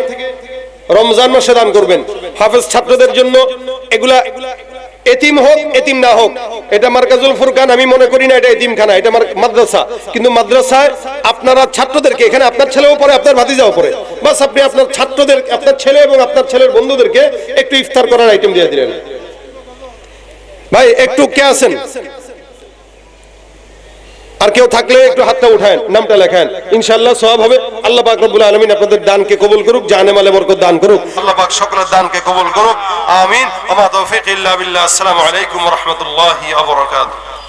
রমজান মাসে দান করবেন? হাফেজ ছাত্রদের জন্য এগুলা এতিম হোক এতিম না হোক, এটা মার্কাজুল ফুরকান আমি মনে করি না এটা এতিমখানা, এটা মাদ্রাসা। কিন্তু মাদ্রাসায় আপনারা ছাত্রদেরকে, এখানে আপনার ছেলেও পড়ে, আপনার ভাতিজাও পড়ে, বাস আপনি আপনার ছাত্রদের, আপনার ছেলে এবং আপনার ছেলের বন্ধুদেরকে একটু ইফতার করার আইটেম দিয়ে দিলেন। ভাই একটু কে আছেন? আর কেউ থাকলে একটু হাতটা উঠায়েন, নামটা লেখান, ইনশাআল্লাহ সওয়াব হবে। আল্লাহ পাক রব্বুল আলামিন আপনাদের দানকে কবুল করুক, জানে মালে বরকত দান করুক। আল্লাহ পাক সকলের দানকে কবুল করুক, আমিন। ওয়া মা তাওফীক ইল্লা বিল্লাহ। আসসালামু আলাইকুম ওয়া রাহমাতুল্লাহি ওয়া বারাকাতুহু।